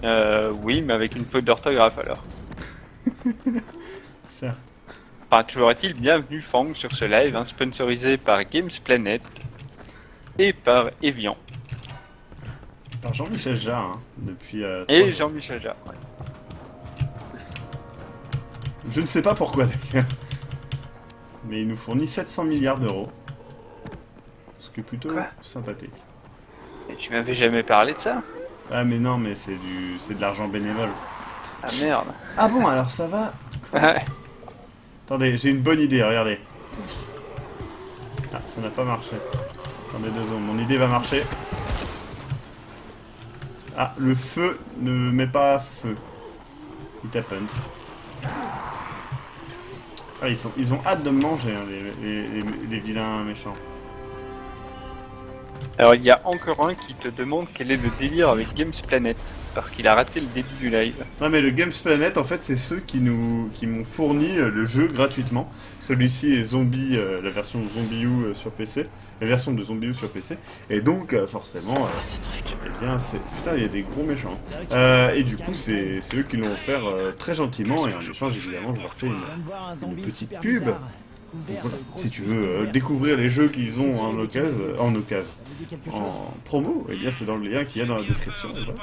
Oui, mais avec une faute d'orthographe alors. Certes. Enfin, toujours est-il, bienvenue Fang sur ce live, hein, sponsorisé par Games Planet et par Evian. Par Jean-Michel Jarre, hein, depuis... Et Jean-Michel Jarre, ouais. Je ne sais pas pourquoi d'ailleurs. Mais il nous fournit 700 milliards d'euros. Ce qui est plutôt sympathique. Et tu m'avais jamais parlé de ça? Ah mais non, mais c'est de l'argent bénévole. Ah merde. Ah bon, alors ça va. Ouais. Attendez, j'ai une bonne idée, regardez. Ah, ça n'a pas marché. Attendez 2 secondes, mon idée va marcher. Ah, le feu ne met pas feu. It happens. Ah, ils ont hâte de me manger, hein, les vilains méchants. Alors il y a encore un qui te demande quel est le délire avec Games Planet, parce qu'il a raté le début du live. Non mais le Games Planet, en fait, c'est ceux qui m'ont fourni le jeu gratuitement. Celui-ci est Zombie, la version Zombie U sur PC, la version de Zombie U sur PC. Et donc forcément, eh bien c'est putain, il y a des gros méchants. Et du coup, c'est eux qui l'ont offert très gentiment. Et en échange, évidemment, je leur fais une petite pub. Donc, voilà. Si tu veux découvrir les jeux qu'ils ont en promo, eh bien c'est dans le lien qu'il y a dans la description. Et voilà.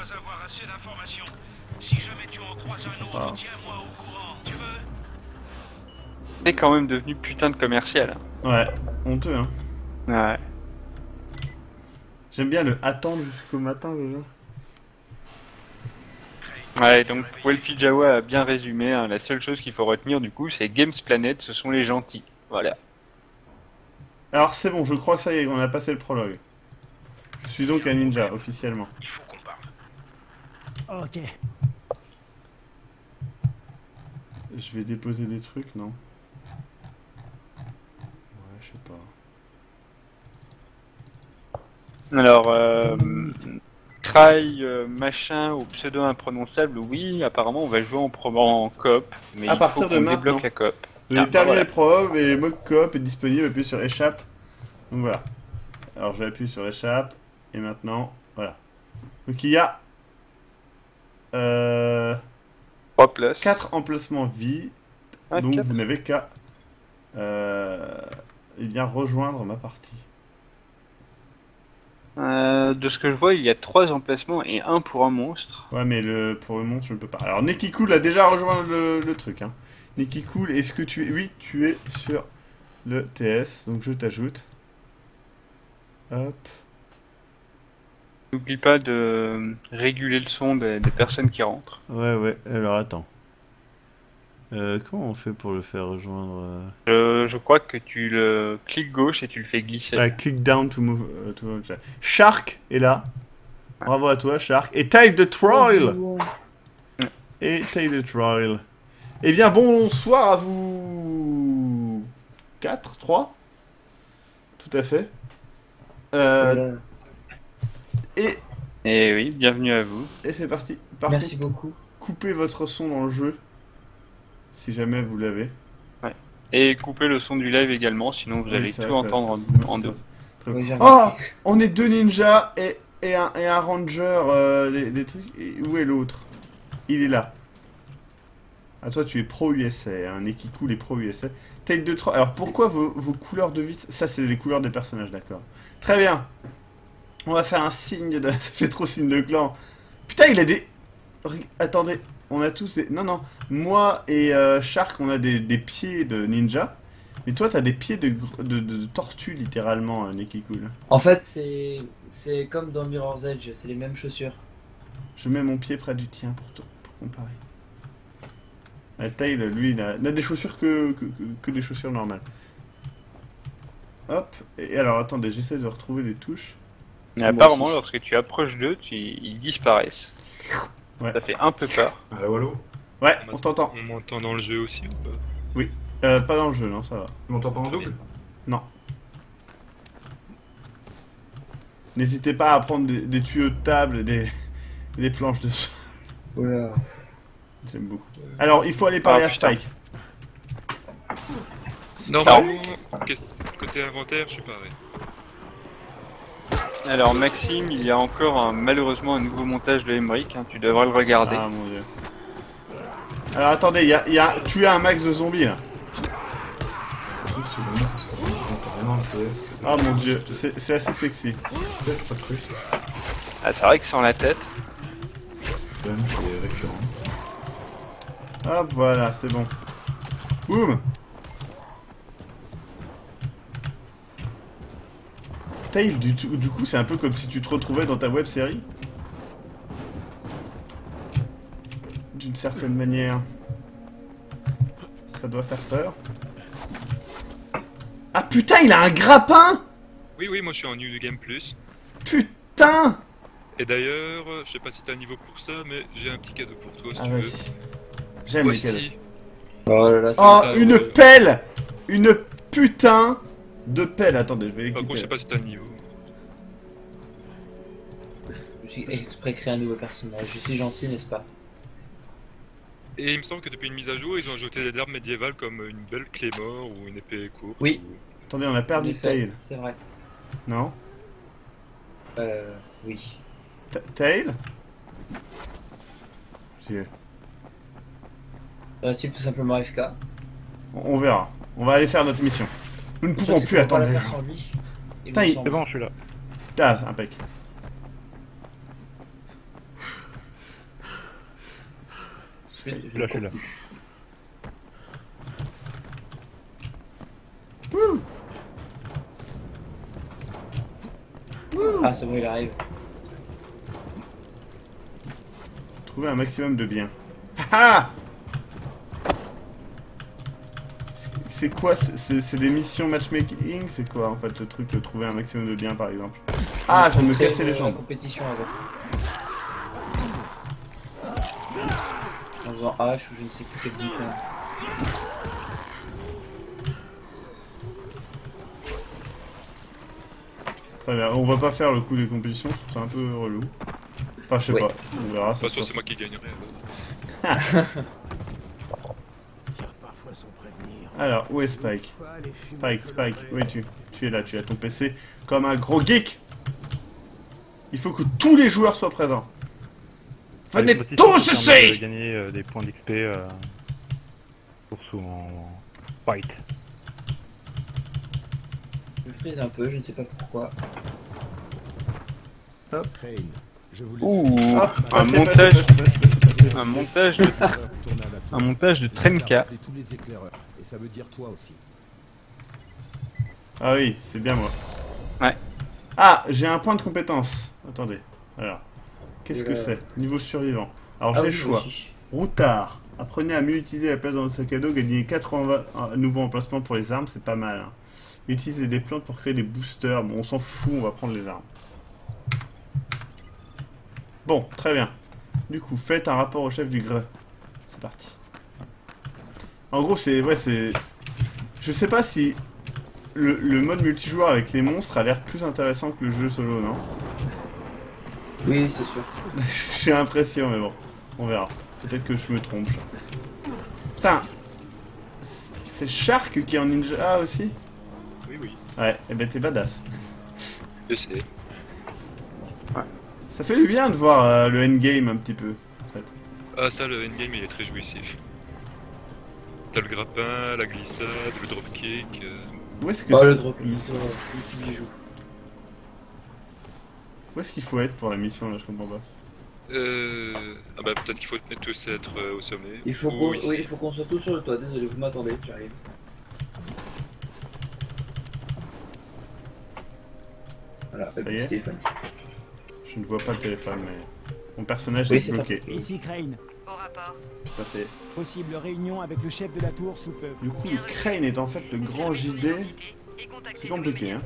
C'est quand même devenu putain de commercial. Ouais, honteux hein. Ouais. J'aime bien le attendre jusqu'au matin déjà. Ouais, donc Wolfie Jawa a bien résumé, hein, la seule chose qu'il faut retenir du coup, c'est Games Planet, ce sont les gentils. Voilà. Alors c'est bon, je crois que ça y est, on a passé le prologue. Je suis donc un ninja, officiellement. Il faut qu'on parle. Ok. Je vais déposer des trucs, non? Ouais, je sais pas. Alors, Cry, machin, au pseudo imprononçable, oui, apparemment on va jouer en coop, mais à partir de maintenant, débloque la coop. Vous avez terminé le prologue et mode coop est disponible, appuyez sur échappe. Donc voilà. Alors je vais appuyer sur échappe, et maintenant, voilà. Donc il y a 4 emplacements vie, donc 4. Vous n'avez qu'à eh bien rejoindre ma partie. De ce que je vois, il y a 3 emplacements et 1 pour un monstre. Ouais, mais pour le monstre, je ne peux pas. Alors, Neki Cool a déjà rejoint le truc. Hein. Neki Cool, est-ce que tu es... Oui, tu es sur le TS, donc je t'ajoute. Hop. N'oublie pas de réguler le son des personnes qui rentrent. Ouais, alors attends. Comment on fait pour le faire rejoindre Je crois que tu le cliques gauche et tu le fais glisser. Click down to move chat. Shark est là. Bravo à toi, Shark. Et Tail de Troll. Et Tail de Troll. Eh bien, bonsoir à vous... 4, 3. Tout à fait. Et oui, bienvenue à vous. Et c'est parti. Merci beaucoup. Coupez votre son dans le jeu. Si jamais vous l'avez. Ouais. Et coupez le son du live également, sinon vous allez tout entendre en deux. Oh, on est 2 ninjas et un ranger, les trucs. Et où est l'autre? Il est là. Ah, toi tu es pro USA, hein, Neki Cool est pro USA. Take 2, 3. Alors pourquoi vos couleurs de vis? Ça c'est les couleurs des personnages, d'accord. Très bien. On va faire un signe de... Ça fait trop signe de clan. Putain, il a des... Attendez. On a tous des... Non, moi et Shark, on a des pieds de ninja. Mais toi, t'as des pieds de tortue, littéralement, Neki Cool. En fait, c'est comme dans Mirror's Edge, c'est les mêmes chaussures. Je mets mon pied près du tien pour comparer. Tail, lui, il a des chaussures que des chaussures normales. Hop. Et alors, attendez, j'essaie de retrouver les touches. Apparemment, lorsque tu approches d'eux, ils disparaissent. Ouais. Ça fait un peu peur. Allo? Ouais, on t'entend. On m'entend dans le jeu aussi ou pas? Oui. Pas dans le jeu, non, ça va. Tu m'entends pas en double? Non. N'hésitez pas à prendre des tuyaux de table et des planches de sol. Oula. J'aime beaucoup. Alors, il faut aller parler à putain. Spike. Normalement, côté inventaire, je suis pareil. Alors Maxime, il y a encore malheureusement un nouveau montage de Emmerich, hein, tu devrais le regarder. Ah mon dieu. Alors attendez, il y a tué un max de zombies là. Ah mon dieu, c'est assez sexy. Ah, c'est vrai que sans la tête. Hop, voilà, c'est bon. Boum. Tail, du coup, c'est un peu comme si tu te retrouvais dans ta web série. D'une certaine manière. Ça doit faire peur. Ah putain, il a un grappin! Oui, oui, moi je suis en New Game Plus. Putain! Et d'ailleurs, je sais pas si t'as un niveau pour ça, mais j'ai un petit cadeau pour toi si Ah tu veux. vas-y. J'aime les cadeaux. Oh là là, Oh, ça, une pelle! Une putain de pelle. Attendez, je vais Par contre, je sais l'équiper. pas si t'as un niveau. J'ai exprès créé un nouveau personnage. Je suis gentil, n'est-ce pas? Et il me semble que depuis une mise à jour, ils ont ajouté des armes médiévales comme une belle clé mort ou une épée courte. Oui. Attendez, on a perdu Tail. C'est vrai. Non? Oui. Tail? Serait-il tout simplement AFK? On verra. On va aller faire notre mission. Nous ne pouvons plus attendre les gens. Putain, C'est bon, je suis là. Ah, impec. Là, je suis là. Wouh. Ah, c'est bon, il arrive. Trouver un maximum de biens. Ah! C'est quoi? C'est des missions matchmaking? C'est quoi en fait le truc de trouver un maximum de biens par exemple? Ah, je viens de me casser les jambes. Compétition avant. En faisant H ou je ne sais plus quel bouton. Très bien, on va pas faire le coup des compétitions, je trouve ça un peu relou. Enfin, je sais pas, on verra. De toute façon, c'est moi qui gagnerai. Alors, où est Spike? Spike, où es-tu? Tu es là, tu as ton PC comme un gros geek. Il faut que tous les joueurs soient présents. Venez tous ici! Gagner des points d'XP pour en fight. Je frise un peu, je ne sais pas pourquoi. Hop. Ouh, Hop, un passez, montage, passez. un montage de Trenka. Tous les éclaireurs, et ça veut dire toi aussi. Ah oui, c'est bien moi. Ouais. Ah, j'ai un point de compétence. Attendez. Alors, qu'est-ce que c'est? Niveau survivant. Alors j'ai le choix. Routard. Apprenez à mieux utiliser la place dans le sac à dos. Gagnez 4 nouveaux emplacements pour les armes, c'est pas mal. Hein. Utilisez des plantes pour créer des boosters. Bon, on s'en fout, on va prendre les armes. Bon, très bien. Du coup, faites un rapport au chef du greu. C'est parti. En gros, c'est... Ouais, c'est... Je sais pas si le mode multijoueur avec les monstres a l'air plus intéressant que le jeu solo, non? Oui, c'est sûr. J'ai l'impression, mais bon. On verra. Peut-être que je me trompe. Putain. C'est Shark qui est en ninja aussi? Oui, oui. Ouais, et ben t'es badass. Je sais. Ouais. Ça fait du bien de voir le endgame un petit peu, en fait. Ah, ça, le endgame, il est très jouissif. T'as le grappin, la glissade, le dropkick. Où est-ce que le c'est dropkick, c'est le petit bijou. Où est-ce qu'il faut être pour la mission là? Je comprends pas. Ah bah peut-être qu'il faut tous être au sommet. Il faut ou qu'on ici. oui, il faut qu'on soit tous sur le toit. Désolé, vous m'attendez, j'arrive. Voilà, Ça le y est. téléphone. Je ne vois pas le téléphone, mais mon personnage Oui, est c'est bloqué. Ici Crane. Au rapport. Putain, c'est... Possible réunion avec le chef de la tour sous peu. Du coup, le Crane est en fait le grand JD. C'est compliqué, hein.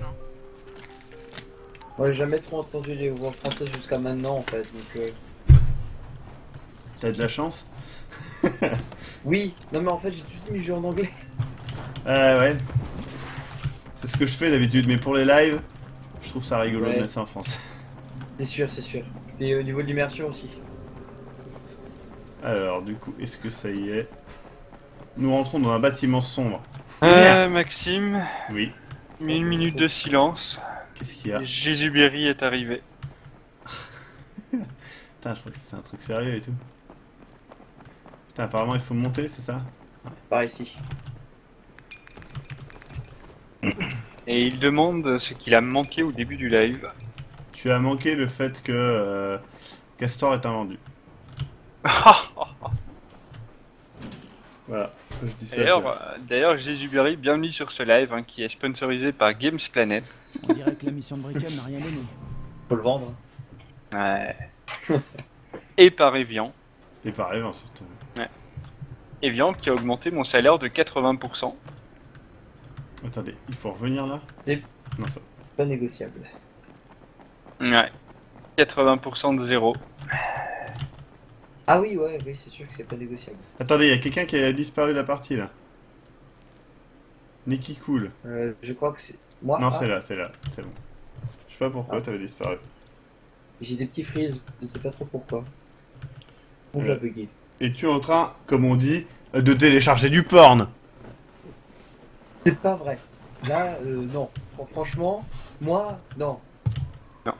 Moi, j'ai jamais trop entendu les voix françaises jusqu'à maintenant, en fait, donc... T'as de la chance? Oui, non mais en fait, j'ai juste mis le jeu en anglais. Ouais. C'est ce que je fais d'habitude, mais pour les lives, Je trouve ça rigolo de Ouais. mettre ça en français. C'est sûr, c'est sûr. Et au niveau de l'immersion aussi. Alors, du coup, est-ce que ça y est? Nous rentrons dans un bâtiment sombre. Maxime. Oui. 1 minute de silence. Qu'est-ce qu'il y a? Jésus-Berry est arrivé. Putain, je crois que c'est un truc sérieux et tout. Putain, apparemment, il faut monter, c'est ça? Par ici. Et il demande ce qu'il a manqué au début du live. Tu as manqué le fait que Castor est invendu. Voilà, je dis ça. D'ailleurs, Jésus-Berry, bienvenue sur ce live qui est sponsorisé par Games Planet. On dirait que la mission de Brickham n'a rien donné. Faut le vendre. Ouais. Et par Evian. Et par Evian surtout. Ouais. Evian qui a augmenté mon salaire de 80%. Attendez, il faut revenir là? Non, ça. Pas négociable. Ouais. 80% de zéro. Ah oui, ouais, oui, c'est sûr que c'est pas négociable. Attendez, il y a quelqu'un qui a disparu de la partie là. Nicky Cool. Je crois que c'est... Moi? Non, ah. c'est là, c'est bon. Je sais pas pourquoi t'avais disparu. J'ai des petits freezes, je ne sais pas trop pourquoi. Bon, j'ai bugué. Et tu es en train, comme on dit, de télécharger du porn. C'est pas vrai. Là, non. Franchement, moi, non. Non.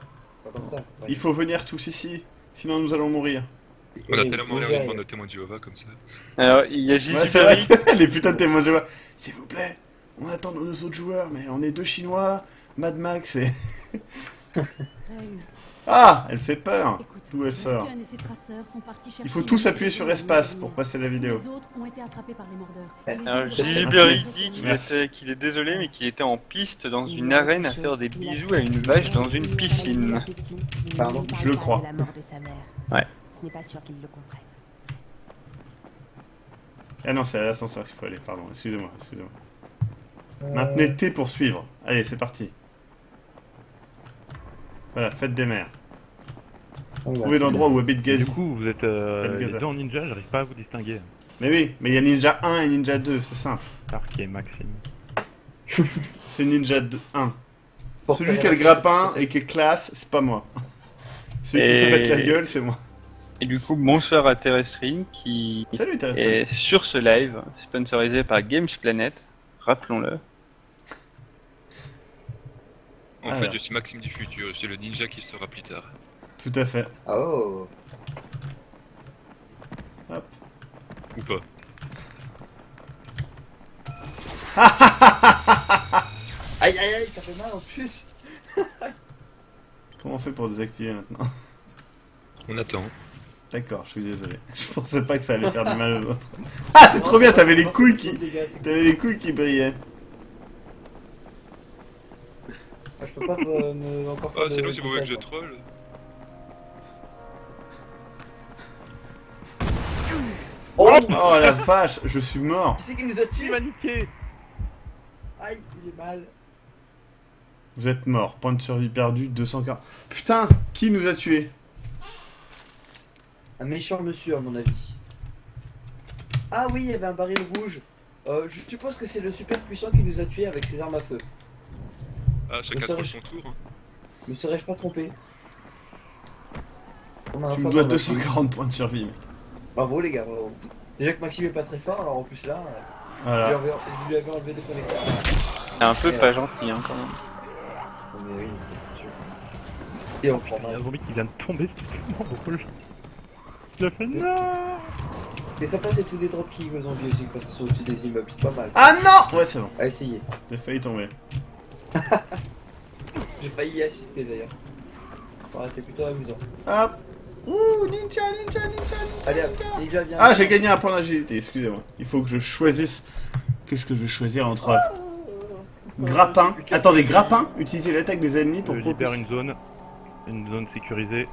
Pas comme ça. Ouais. Il faut venir tous ici, sinon nous allons mourir. On a tellement l'air d'une bande de témoins de Jéhovah comme ça. Alors, il y a Ouais, c'est Jésus-Berry. vrai, les putains de témoins de Jéhovah. S'il vous plaît, on attend nos autres joueurs, mais on est deux Chinois, Mad Max et... Ah, elle fait peur. D'où elle sort? Duncan et ses traceurs sont partis chercher Il faut tous appuyer sur espace pour passer la vidéo. Les autres ont été attrapés par les mordeurs. Alors, Jésus-Berry dit qu'il est désolé, mais qu'il était en piste dans une arène à faire des bisous à une vache dans une piscine. Pardon, je le crois. Ouais. Ce n'est pas sûr qu'ils le comprennent. Ah non, c'est à l'ascenseur qu'il faut aller, pardon, excusez-moi, excusez-moi. Maintenez T pour suivre. Allez, c'est parti. Voilà, fête des mers. Trouvez l'endroit où habite Gazi. Du coup, vous êtes les deux en ninja, j'arrive pas à vous distinguer. Mais oui, mais il y a Ninja 1 et Ninja 2, c'est simple. Alors qui est Maxime? C'est Ninja 2, 1. Celui qui a le grappin et qui est classe, c'est pas moi. Celui qui se pète la gueule, c'est moi. Et du coup, bonsoir à Terrestrine qui Salut, Terrestrine. est sur ce live, sponsorisé par Games Planet, rappelons-le. En fait, je suis Maxime du futur, je suis le ninja qui sera plus tard. Tout à fait. Oh. Hop. Ou pas. Aïe aïe aïe, ça fait mal en plus. Comment on fait pour désactiver maintenant? On attend. D'accord, je suis désolé. Je pensais pas que ça allait faire du mal aux autres. Ah, c'est trop bien, t'avais les couilles qui... T'avais les couilles qui brillaient. Je peux pas me... encore... Ah, c'est nous, c'est mauvais que je troll. Oh, oh la vache, je suis mort. Qui c'est qui nous a tués? Humanité. Aïe, j'ai mal. Vous êtes mort, point de survie perdu, 240. Putain, qui nous a tués? Un méchant monsieur, à mon avis. Ah oui, il y avait un baril rouge. Je suppose que c'est le super puissant qui nous a tués avec ses armes à feu. Ah, chacun troll son tour. Hein. Me serais-je pas trompé? Tu me dois 240 points de survie, mec. Bravo les gars, bravo. Déjà que Maxime est pas très fort, alors en plus là, voilà. je lui avais enlevé des connecteurs. C'est un peu pas gentil hein, quand même. Mais oui, bien sûr. Et on prend Il y a un zombie qui vient de tomber, c'était tellement drôle. Il a fait non. C'est sympa, c'est tous les drops qui aux zombies aussi quand ils sont au-dessus des immeubles, c'est pas mal. Ah non! Ouais, c'est bon. À essayer. J'ai failli tomber. J'ai failli y assister d'ailleurs. Ouais, c'est plutôt amusant. Hop! Ouh, ninja, ninja, ninja, ninja. Allez, hop, ninja, viens. Ah, j'ai gagné un point d'agilité, excusez-moi. Il faut que je choisisse. Qu'est-ce que je vais choisir entre. Grappin. Attendez, grappin. Utiliser l'attaque des ennemis pour. Je libère une zone sécurisée.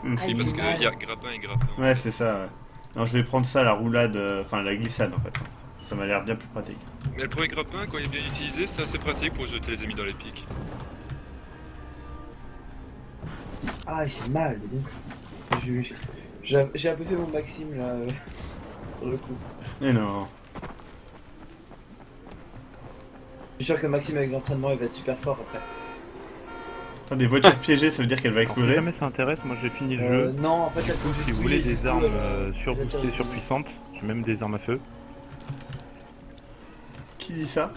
Oui, parce qu'il y a grappin et grappin. Ouais, c'est ça, ouais. Non, je vais prendre ça, la roulade. Enfin, la glissade en fait. Ça m'a l'air bien plus pratique. Mais le premier grappin, quand il est bien utilisé, c'est assez pratique pour jeter les ennemis dans les pics. Ah, j'ai mal, dis donc. J'ai un peu fait mon Maxime là, pour le coup. Mais non. Je suis sûr que Maxime avec l'entraînement il va être super fort après. Attends, des voitures piégées, ça veut dire qu'elle va Si exploser. jamais ça intéresse, moi j'ai fini le jeu. Non, en fait, Du coup, si vous voulez des armes surboostées, surpuissantes, j'ai même des armes à feu. Qui dit ça?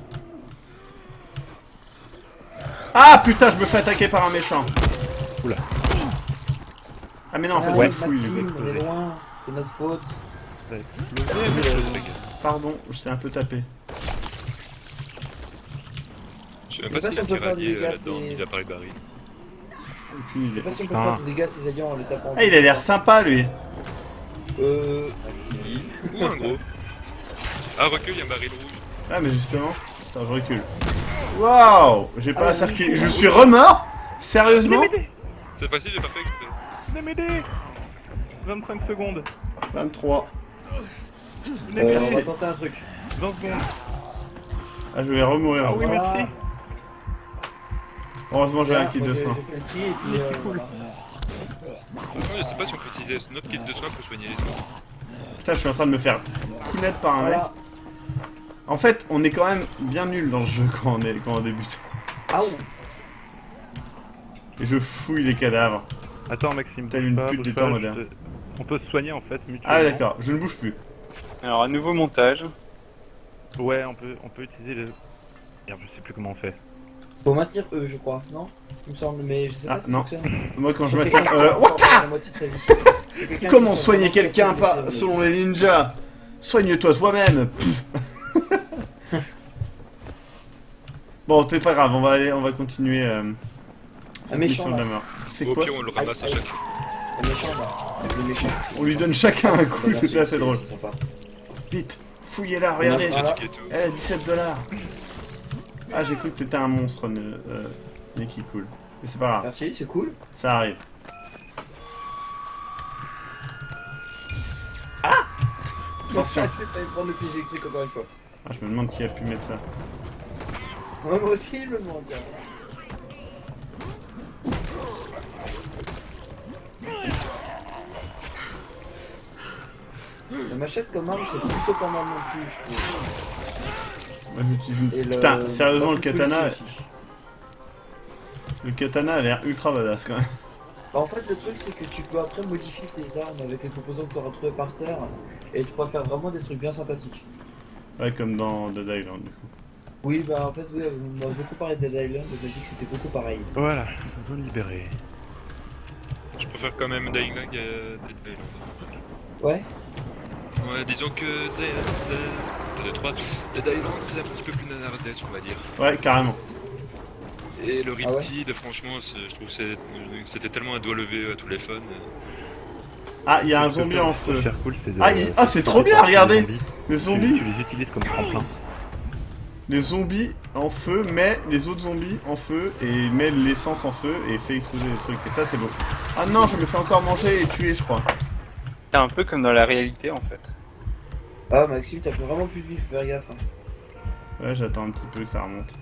Ah putain, je me fais attaquer par un méchant. Oula. Ah mais non, en fait, ouais, je fouille. Maxime, on est loin, c'est notre faute. Pardon, je t'ai un peu tapé. Je sais même pas s'il y a un tirallier là-dedans, mis à part les barils. Aucune idée. Je sais pas si on peut faire des dégâts à ces alliés en les tapant. Ah, il a l'air sympa lui. Ou un gros. Ah, recule, il y a un baril rouge. Ah, mais justement. Attends, je recule. Waouh! J'ai pas assez reculé. Je suis remords? Sérieusement? C'est facile, j'ai pas fait exprès. Venez m'aider! 25 secondes. 23. Venez on m'aider. va tenter un truc. 20 secondes. Ah, je vais remourir. Ah oui, merci. Heureusement, j'ai un kit de J'ai soins. fait le tri et puis C'est cool. Franchement, je sais pas si on peut utiliser notre kit de soins pour soigner les autres. Putain, je suis en train de me faire mettre par un mec. En fait, on est quand même bien nul dans le jeu quand on débute. Ah ouais. Et je fouille les cadavres. Attends, Maxime. T'as une pute du temps moderne. On peut se soigner en fait mutuellement. Ah d'accord, je ne bouge plus. Alors, un nouveau montage. Ouais, on peut utiliser le... Merde, je sais plus comment on fait. Faut maintenir eux, je crois, non? Il me semble, mais je sais pas Ah si non. ça fonctionne. Moi quand je maintiens... Comment soigner quelqu'un pas selon les ninjas? Soigne-toi toi-même. Bon, c'est pas grave, on va continuer cette mission de la mort. C'est Au quoi pire, on le ramasse à chaque fois. Le méchant là, le méchant. On lui donne chacun un coup, Merci, c'était assez drôle. c'est sympa. Vite, fouillez-la, regardez. Voilà. Elle a 17 $. Ah, j'ai cru que t'étais un monstre, Neki, cool. Mais c'est pas grave. Merci, c'est cool. Ça arrive. Attention. Je vais prendre le piège électrique encore une fois. Ah, je me demande qui a pu mettre ça. Ouais, moi aussi, je me demande. Tiens. La machette comme arme, c'est plutôt pas mal non plus, je trouve. Moi, j'utilise une... Et Putain, sérieusement, le plus katana... aussi. Le katana a l'air ultra badass, quand même. Bah, en fait, le truc, c'est que tu peux après modifier tes armes avec les composants que tu auras trouvés par terre. Et tu pourras faire vraiment des trucs bien sympathiques. Ouais, comme dans Dead Island, du coup. Oui, bah en fait, oui, on a beaucoup parlé de Dead Island, on a dit que c'était beaucoup pareil. Voilà, zone libérée. Je préfère quand même Dying Light à Dead Island. Ouais. Ouais, disons que Dead Island c'est un petit peu plus nanardesque, on va dire. Ouais, carrément. Et le Riptide, franchement, je trouve que c'était tellement un doigt levé à tous les fans. Ah, il y a un zombie en feu. Cool, Ah, c'est trop bien, regardez. Le zombie. Tu les utilises comme tremplin. Les zombies en feu met les autres zombies en feu et met l'essence en feu et fait exploser les trucs. Et ça, c'est beau. Ah non, je me fais encore manger et tuer, je crois. C'est un peu comme dans la réalité en fait. Ah, Maxime, t'as vraiment plus de vie, faut faire gaffe. Hein. Ouais, j'attends un petit peu que ça remonte.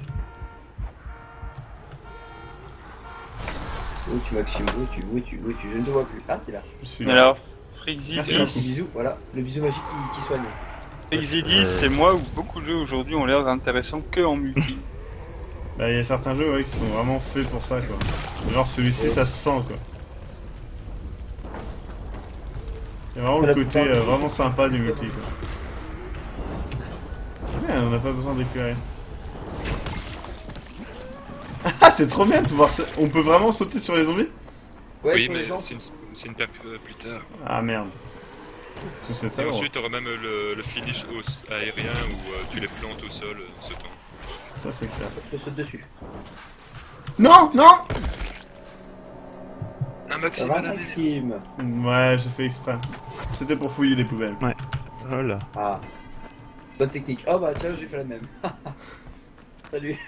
Où tu, Maxime? Où tu? Je ne te vois plus. Ah, t'es là. Je suis là. Alors, Frixie Merci 10. beaucoup. Bisous, voilà, le bisou magique qui soigne. Frixie 10, c'est moi où beaucoup de jeux aujourd'hui ont l'air intéressants que en multi. Bah, il y a certains jeux ouais, qui sont vraiment faits pour ça, quoi. Genre celui-ci, ça se sent, quoi. Il y a vraiment le côté vraiment sympa du multi, quoi. C'est bien, on n'a pas besoin d'éclairer. Ah, c'est trop bien de pouvoir... On peut vraiment sauter sur les zombies? Ouais, oui, mais c'est une perp plus tard. Ah, merde. C'est très Et drôle. ensuite, t'auras même le finish aérien où tu les plantes au sol ce temps. Ça, c'est clair. Je saute dessus. Non, non. Un Maxime, Ça va, Maxime? Ouais, j'ai fait exprès. C'était pour fouiller les poubelles. Ouais. Voilà. Ah. Bonne technique. Oh bah tiens, j'ai fait la même. Salut.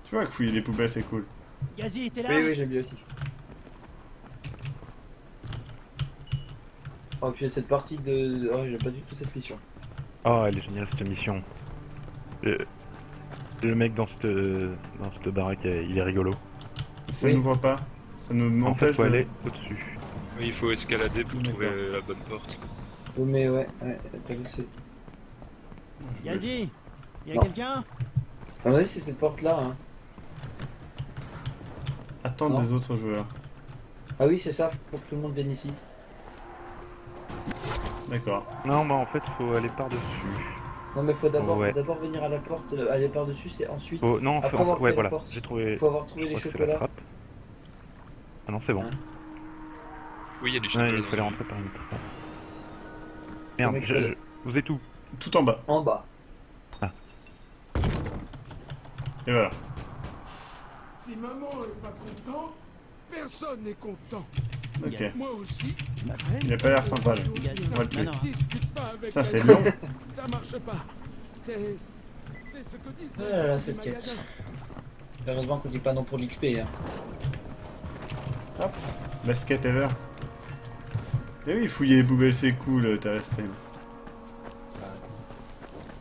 Tu vois que fouiller les poubelles, c'est cool. Gazi, t'es là? Oui, j'aime bien aussi. Oh, puis il y a cette partie de... Oh, j'aime pas du tout cette mission. Oh, elle est géniale cette mission. Le mec dans cette baraque, il est rigolo. Ça nous voit pas. Ça nous En fait, empêche faut de... aller au-dessus. Oui, il faut escalader pour trouver la bonne porte. Oh, mais ouais, t'as vu, c'est... Gazi, y'a Non. quelqu'un? À mon avis, c'est cette porte-là, hein. attente Non. des autres joueurs. Ah oui, c'est ça, faut que tout le monde vienne ici. D'accord. Non, bah en fait, faut aller par-dessus. Non, mais faut d'abord Ouais. venir à la porte, aller par-dessus, c'est ensuite. Oh, non, après faut... avoir ouais, trouvé la voilà, porte. j'ai trouvé. Faut avoir trouvé je les crois que c'est la chocolats. trappe. Ah non, c'est bon. Oui, il y a du Ouais, chocolat. il dans fallait le- rentrer par une trappe. Merde, mec, vous êtes où? Tout en bas. En bas. Et voilà. Si maman est pas content, personne n'est content. Ok. Moi aussi. Il a pas l'air sympa, lui. On va le tuer. Discute pas avec Ça, la c'est vie. long. Ça marche pas. C'est ce que disent Ah là là, les cette quête. magasins. Heureusement qu'on dit pas non pour l'XP. Hein. Hop. Basket ever. Et oui, fouiller les poubelles, c'est cool, Terrestrium.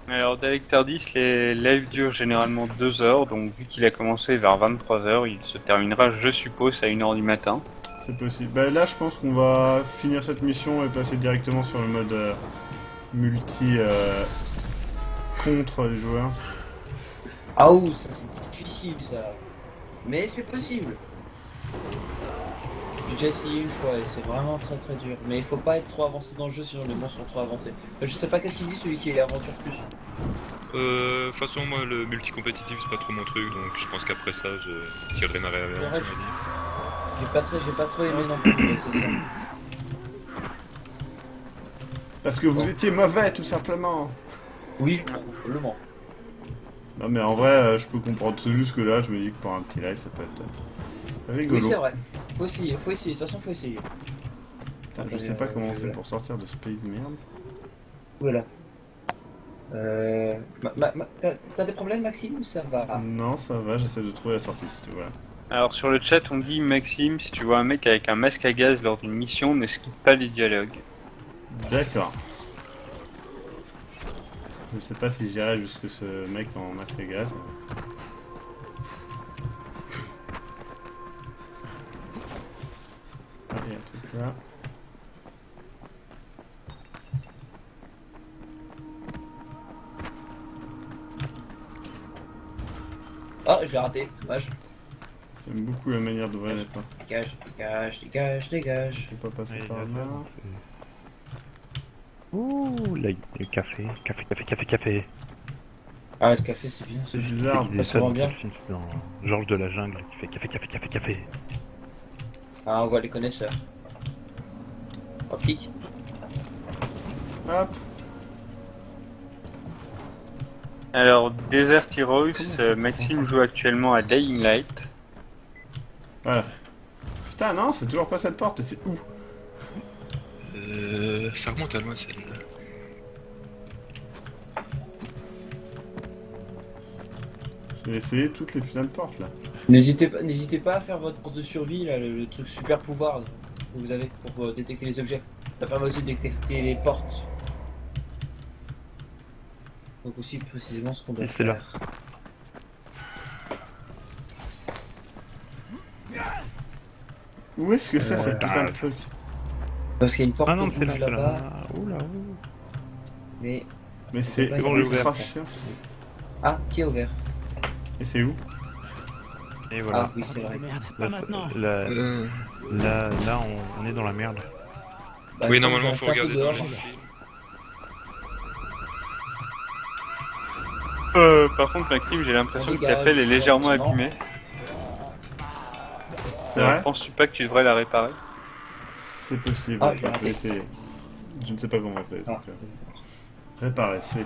Alors, Dalectardis, les lives durent généralement 2 heures, donc vu qu'il a commencé vers 23 h, il se terminera, je suppose, à 1 h du matin. C'est possible. Bah là, je pense qu'on va finir cette mission et passer directement sur le mode multi contre les joueurs. Ah ouh, ça c'est difficile ça. Mais c'est possible. J'ai déjà essayé une fois et c'est vraiment très très dur. Mais il faut pas être trop avancé dans le jeu sinon les monstres sont trop avancés. Je sais pas qu'est-ce qu'il dit celui qui est aventure plus. De toute façon, moi, le multi-compétitif, c'est pas trop mon truc, donc je pense qu'après ça, je tirerai ma révérence, on va dire. J'ai pas trop aimé non plus, c'est ça. Parce que vous étiez mauvais, tout simplement. Oui, probablement. Non mais en vrai, je peux comprendre. C'est juste que là, je me dis que pour un petit live, ça peut être rigolo. Oui, c'est vrai. Faut essayer, de toute façon faut essayer. Putain, je sais pas comment on fait pour sortir de ce pays de merde. Voilà. T'as des problèmes Maxime ou ça va? Non, ça va, j'essaie de trouver la sortie si tu veux. Alors, sur le chat, on dit, Maxime, si tu vois un mec avec un masque à gaz lors d'une mission, ne skippe pas les dialogues. D'accord. Je sais pas si j'irai jusque ce mec en masque à gaz. Mais... Ah, il y a un truc là. Oh, je l'ai raté, dommage. J'aime beaucoup la manière d'ouvrir les portes. Dégage, dégage, dégage, dégage. Je peux pas passer par là. Ouh, là, le café. Café. Ah, le café c'est bien. C'est bizarre, C'est pas souvent bien. dans Georges de la jungle qui fait café. Ah, on voit les connaisseurs. On clique. Hop. Alors, Desert Heroes, Maxime joue actuellement à Dying Light. Voilà. Putain, non, c'est toujours pas cette porte, mais c'est où? Ça remonte à loin celle-là. J'ai essayé toutes les putains de portes là. N'hésitez pas à faire votre course de survie, là, le truc super pouvoir que vous avez pour détecter les objets. Ça permet aussi de détecter les portes. Donc aussi précisément ce qu'on doit Et c'est là. faire. Où est-ce que c'est cette putain de truc? Parce qu'il y a une porte Ah non, rouge c'est là, là-bas. Oula. Mais c'est bon, ultra chiant. Ah, qui a ouvert? Et c'est où? Et voilà. Ah oui, c'est vrai. Merde, Là, pas maintenant. Là, on est dans la merde. Bah, Oui, je normalement, pense faut qu'on reste un regarder peu dans dehors. le film. Par contre, Maxime, j'ai l'impression que ta pelle est légèrement abîmée. C'est vrai? Penses-tu pas que tu devrais la réparer? C'est possible, Ah, il faut essayer. Je ne sais pas comment on fait. Donc, réparer, c'est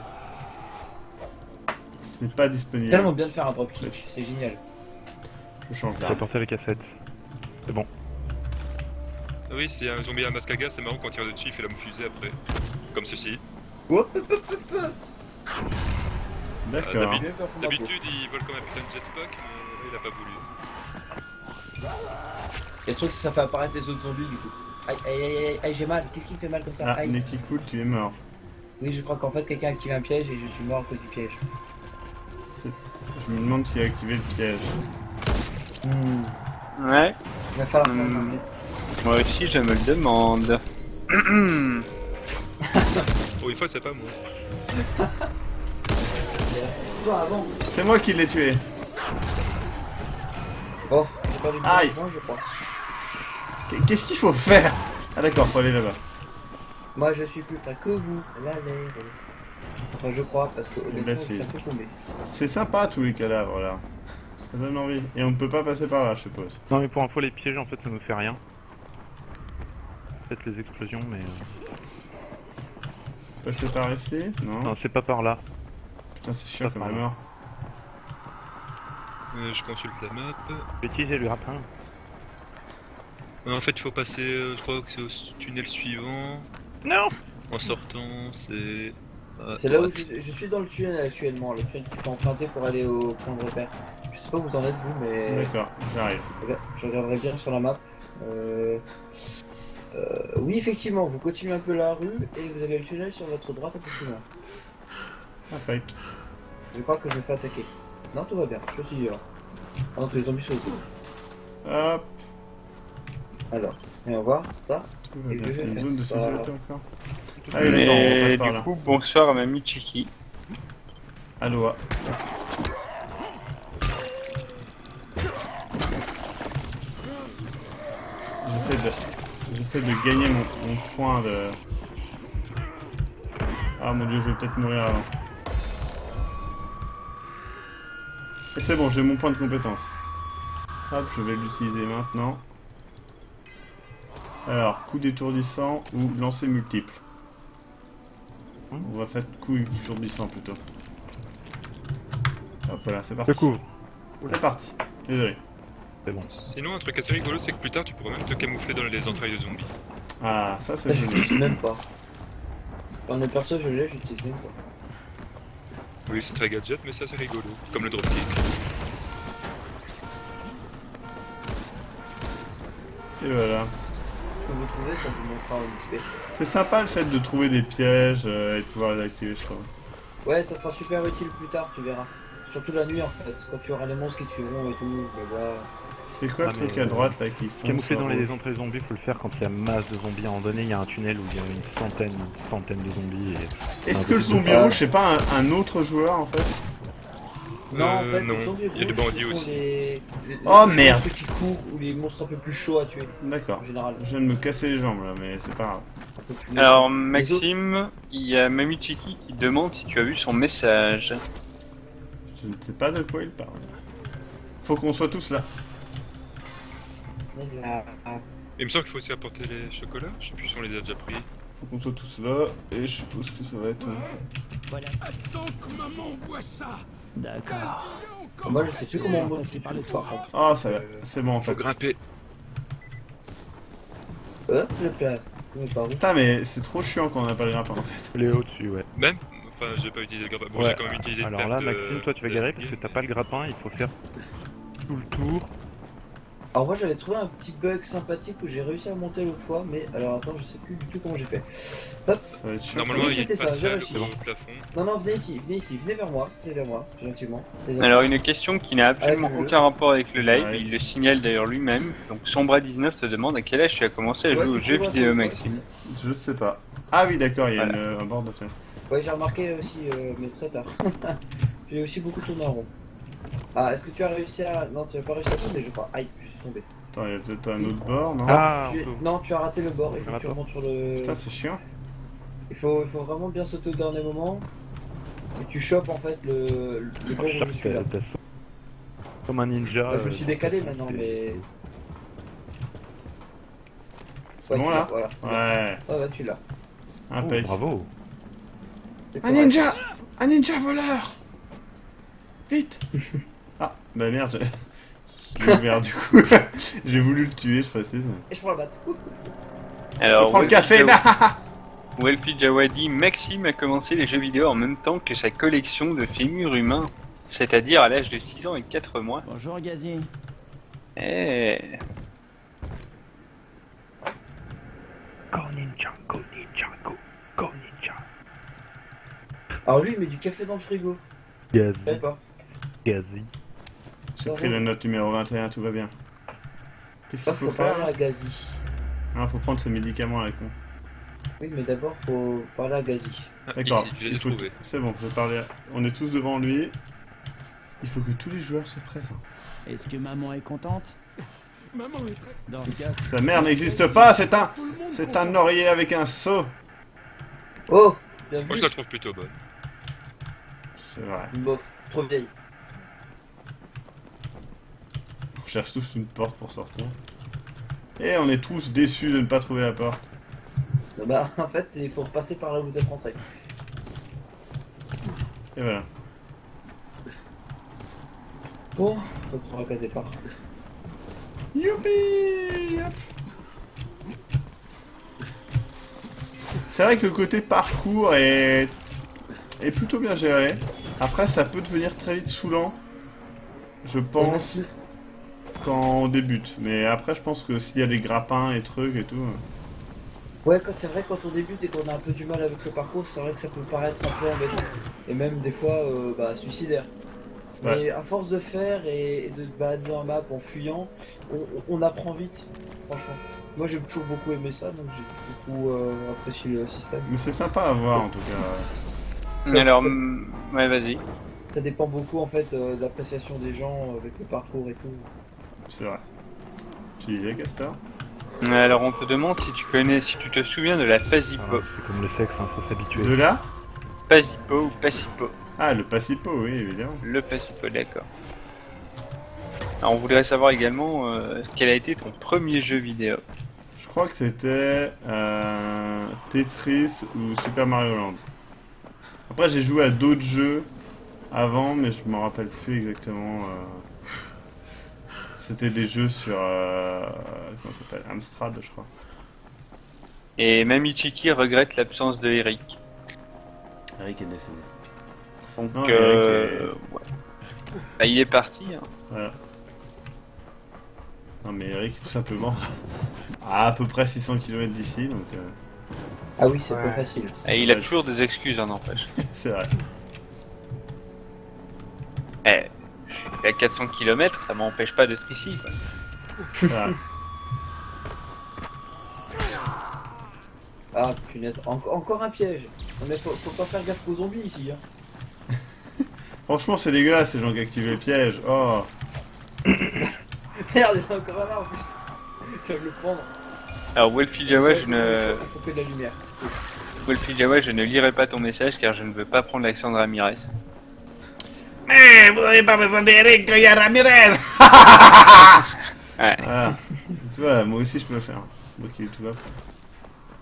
pas disponible. Tellement bien de faire un dropkick, c'est génial. Je change Je d'arme. peux porter les cassettes. C'est bon. Ah oui, c'est un zombie à masque à gaz, c'est marrant quand il tire dessus, il fait l'homme fusée après. Comme ceci. D'accord. D'habitude, il vole comme un putain de jetpack, mais il a pas voulu. Et le truc, c'est que ça fait apparaître les autres zombies du coup. Aïe, j'ai mal. Qu'est-ce qui me fait mal comme ça? Ah, Aïe. Neki Cool, tu es mort. Oui, je crois qu'en fait, quelqu'un a activé un piège et je suis mort à cause du piège. Je me demande qui a activé le piège. Ouais. Il va falloir faire en fait. Moi aussi, je me le demande. Pour une fois, c'est pas moi. Toi avant. C'est moi qui l'ai tué. Oh, j'ai pas de Aïe. moi je crois. Qu'est-ce qu'il faut faire? Ah d'accord, faut aller là-bas. Moi je suis plus près que vous. Là, enfin je crois parce que honnêtement Là, je suis un peu tombé. c'est sympa tous les cadavres là. Ça donne envie. Et on ne peut pas passer par là, je suppose. Non mais pour info, les pièges en fait ça nous fait rien. Peut-être les explosions mais... Passer par ici? Non. Non, c'est pas par là. Putain, c'est chiant Pas comme par la là. mort. Je consulte la map. Je vais utiliser le grappin. En fait, il faut passer, je crois que c'est au tunnel suivant. Non. En sortant, c'est... C'est là où je suis dans le tunnel actuellement, le tunnel qu'il faut emprunter pour aller au point de repère. Je sais pas où vous en êtes vous, mais... D'accord, j'arrive. Je regarderai bien sur la map. Oui, effectivement, vous continuez un peu la rue et vous avez le tunnel sur votre droite un peu plus loin. Impec. Je crois que je me fais attaquer. Non, tout va bien, je suis vivant. Pendant que les zombies sont autour. Hop. Alors, et on va voir ça. Et je C'est vais une faire zone de ça. sécurité encore. Ah oui, d'accord, on passe Et par du là. coup, bonsoir à Mamie Chiki. Aloha. J'essaie de gagner mon point de... Ah mon dieu, je vais peut-être mourir avant. Et c'est bon, j'ai mon point de compétence. Hop, je vais l'utiliser maintenant. Alors, coup d'étourdissant ou lancer multiple. On va faire coup étourdissant plutôt. Hop, voilà, c'est parti. Je couvre. C'est parti. Désolé. C'est bon. Sinon, un truc assez rigolo, c'est que plus tard, tu pourras même te camoufler dans les entrailles de zombies. Ah, ça c'est Je génial. l'utilise même pas. Quand le perso je l'ai, j'utilise même pas. Oui, c'est très gadget, mais ça c'est rigolo. Comme le dropkick. Et voilà. Quand vous trouvez, ça vous montrera un XP. C'est sympa le fait de trouver des pièges et de pouvoir les activer, je trouve. Ouais, ça sera super utile plus tard, tu verras. Surtout la nuit en fait, quand tu auras les monstres qui tueront et tout, bah... C'est quoi le truc à droite là qui font Camoufler dans les entrées zombies, faut le faire quand il y a masse de zombies. À un moment donné, il y a un tunnel où il y a une centaine de zombies. Est-ce que le zombie rouge, c'est pas un autre joueur en fait? Non, en fait, non. les zombies Il y a des rouges, bandits ce sont aussi. les Oh merde! monstres qui courent ou les monstres un peu plus chauds à tuer. D'accord. En général. Je viens de me casser les jambes là, mais c'est pas grave. Alors Maxime, il y a Mamie Chiki qui demande si tu as vu son message. Je ne sais pas de quoi il parle. Faut qu'on soit tous là. Il me semble qu'il faut aussi apporter les chocolats. Je sais plus si on les a déjà pris. Faut qu'on soit tous là, et je suppose que ça va être... Voilà. Attends que maman voit ça. D'accord. Moi je sais plus comment on passer par le par toit. contre. Ah, ça va, c'est bon en Faut fait. grimper. Je plais. Par où? Putain, mais c'est trop chiant quand on n'a pas le grappin en fait. Les au-dessus, ouais. Même. Enfin, j'ai pas utilisé le grappin. Bon, Ouais. j'ai quand même utilisé une Alors paire là, de- Maxime, toi tu vas galérer parce que t'as pas le grappin, il faut faire tout le tour. Alors moi j'avais trouvé un petit bug sympathique où j'ai réussi à monter l'autre fois, mais alors attends, je sais plus du tout comment j'ai fait. Hop. Ça va être chiant. Normalement, Oui, il y a une c'était ça, j'ai passerelle réussi. au plafond. Non, non, venez ici, venez vers moi, gentiment. Alors une question qui n'a absolument Avec le aucun rapport avec le live, Ouais. il le signale d'ailleurs lui-même. Donc Sombra19 te demande à quel âge tu as commencé à jouer aux tu jeux vois, vidéo ouais. Maxime. Je sais pas. Ah oui, d'accord, il y a Voilà. un bord de fer. Ouais, j'ai remarqué aussi, mais très tard. J'ai aussi beaucoup tourné en rond. Ah, est-ce que tu as réussi à... Non, tu as pas réussi à tomber, je crois. Aïe, je suis tombé. Attends, il y a peut-être un autre bord, non? Ah, Non, tu as raté le bord, il faut que tu Attends. remontes sur le... Putain, c'est chiant. Il faut vraiment bien sauter au dernier moment. Et tu chopes en fait le bord où je suis là. Comme un ninja. Bah, je me suis décalé maintenant, mais... C'est Ouais, bon tu là? l'as, voilà, c'est Ouais. bon. Ouais, tu l'as. Impec. Bravo. C'est Un correct. ninja! Un ninja voleur! Vite! Ah, bah merde, j'ai ouvert du coup. J'ai voulu le tuer, je précise. Et je prends la batte. Alors Je prends le café, Welfi Jawadi, Maxime a commencé les jeux vidéo en même temps que sa collection de fémurs humains, c'est-à-dire à l'âge de 6 ans et 4 mois. Bonjour Gazier. Eh. Go ninja, go ninja, go ninja. Alors lui, il met du café dans le frigo. Je savais Gazi. pas. Gazi. J'ai pris la note numéro 21, tout va bien. Qu'est-ce qu'il Ça, faut faut parler faire? à Gazi. Ah, faut prendre ses médicaments là, con. Oui, mais d'abord, faut parler à Gazi. D'accord, Ici, je l'ai il faut trouvé. c'est bon, je vais parler. On est tous devant lui. Il faut que tous les joueurs soient présents. Est-ce que maman est contente? Maman est très... Dans ce cas... Sa mère n'existe pas, c'est un oreiller avec un seau. Oh, bien vu. Moi je la trouve plutôt bonne. C'est vrai. Bof, trop vieille. On cherche tous une porte pour sortir. Et on est tous déçus de ne pas trouver la porte. Bah, en fait, il faut repasser par là où vous êtes rentré. Et voilà. Bon, faut qu'on repasse par. Youpi! C'est vrai que le côté parcours est plutôt bien géré. Après, ça peut devenir très vite saoulant, je pense, quand on débute. Mais après, je pense que s'il y a des grappins et trucs et tout... Ouais, c'est vrai quand on débute et qu'on a un peu du mal avec le parcours, c'est vrai que ça peut paraître un peu embêtant. Et même des fois, suicidaire. Ouais. Mais à force de faire et de balader en map en fuyant, on apprend vite, franchement. Moi j'ai toujours beaucoup aimé ça, donc j'ai beaucoup apprécié le système. Mais c'est sympa à voir en tout cas. Alors, ouais, vas-y. Ça dépend beaucoup en fait de l'appréciation des gens avec le parcours et tout. C'est vrai. Tu disais, Castor? Alors on te demande si tu te souviens de la Pasipo. C'est comme le sexe, hein, faut s'habituer. De là? Pasipo ou Pasipo. Ah, le Pasipo, oui, évidemment. Le Pasipo, d'accord. Alors on voudrait savoir également quel a été ton premier jeu vidéo. Je crois que c'était Tetris ou Super Mario Land. Après j'ai joué à d'autres jeux avant, mais je me rappelle plus exactement. C'était des jeux sur... comment ça s'appelle? Amstrad, je crois. Et Mamichiki regrette l'absence de Eric. Eric est décédé. Donc, non, ouais. Bah, il est parti. Hein. Voilà. Non mais Eric, tout simplement, à peu près 600 km d'ici, donc... Ah oui, c'est pas facile. Et il a toujours des excuses, hein, n'empêche. C'est vrai. Eh, je suis à 400 km, ça m'empêche pas d'être ici, quoi. Voilà. Ah punaise, encore un piège. Non mais faut pas faire gaffe aux zombies ici. Hein. Franchement c'est dégueulasse ces gens qui activent les pièges. Oh. Merde, il y en a encore un là en plus. Je vais le prendre. Alors Wolfie Jawa, je Faut que de la lumière. Wolfie Jawa, je ne lirai pas ton message car je ne veux pas prendre l'accent de Ramirez. Mais vous n'avez pas besoin d'Eric, il y a Ramirez. Ouais. Voilà. Tu vois, moi aussi je peux le faire. Donc il est tout va.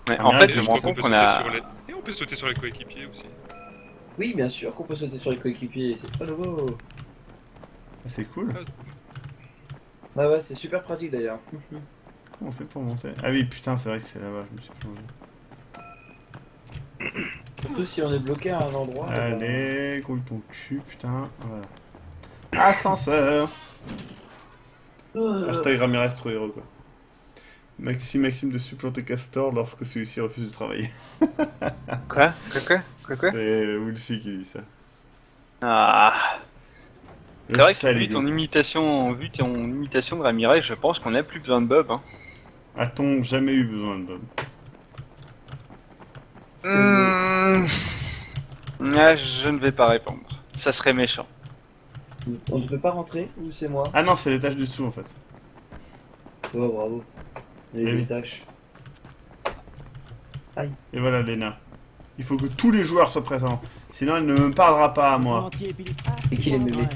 Ouais, en fait, je me rends compte qu'on a... Et on peut sauter sur les coéquipiers aussi. Oui, bien sûr qu'on peut sauter sur les coéquipiers, c'est très nouveau. C'est cool. Bah ouais, c'est super pratique d'ailleurs. Comment on fait pour monter? Ah oui, putain, c'est vrai que c'est là-bas, je me suis plongé. Surtout si on est bloqué à un endroit. Allez, coule ton cul, putain. Voilà. Ascenseur. Hashtag Ramirez trop héros, quoi. Maxime de supplanter Castor lorsque celui-ci refuse de travailler. Quoi? C'est Wolfie qui dit ça. Ah. C'est vrai que vu ton imitation de Ramirez, je pense qu'on n'a plus besoin de Bob. Hein. A-t-on jamais eu besoin de Bob? Ah, je ne vais pas répondre. Ça serait méchant. On ne peut pas rentrer ou c'est moi? Ah non, c'est l'étage du dessous en fait. Oh bravo. Les tâches. Aïe. Et voilà Lena. Il faut que tous les joueurs soient présents. Sinon elle ne me parlera pas à moi. Et qu'il est mémé.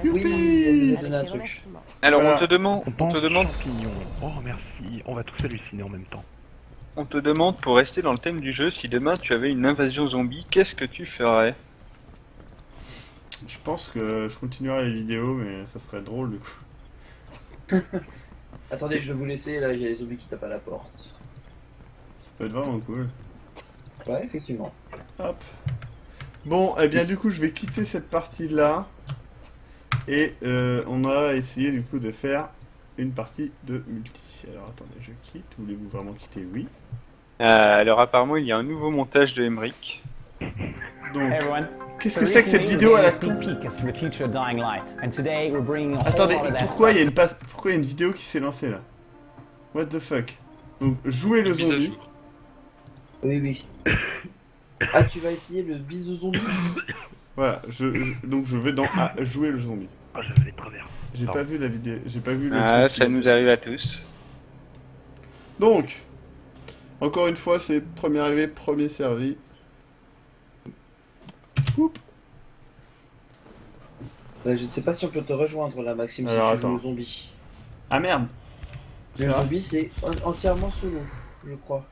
Oui, elle nous a donné un truc. Alors voilà. on te demande... Champignon. Oh merci, on va tous halluciner en même temps. On te demande, pour rester dans le thème du jeu, si demain tu avais une invasion zombie, qu'est-ce que tu ferais? Je pense que je continuerai les vidéos, mais ça serait drôle du coup. Attendez, je vais vous laisser, là il y a les zombies qui tapent à la porte. Ça peut être vraiment cool. Ouais, effectivement. Hop. Bon, eh bien du coup je vais quitter cette partie là. Et on a essayé du coup de faire une partie de multi. Alors attendez, je quitte. Voulez-vous vraiment quitter? Oui. Alors apparemment il y a un nouveau montage de Emmerich. Donc, qu'est-ce que c'est que cette vidéo à la con? Attendez, pourquoi il y a une vidéo qui s'est lancée là? What the fuck? Donc, jouer le zombie. Oui, oui. Ah, tu vas essayer le bisou zombie? Voilà, donc je vais dans jouer le zombie. Ah, j'avais les travers. J'ai pas vu la vidéo, j'ai pas vu le Ah, truc ça nous arrive à tous. Donc, encore une fois, c'est premier arrivé, premier servi. Oups. Je ne sais pas si on peut te rejoindre là, Maxime, Alors, si tu joues attends. au zombie. Ah merde. Le zombie, c'est entièrement solo, je crois.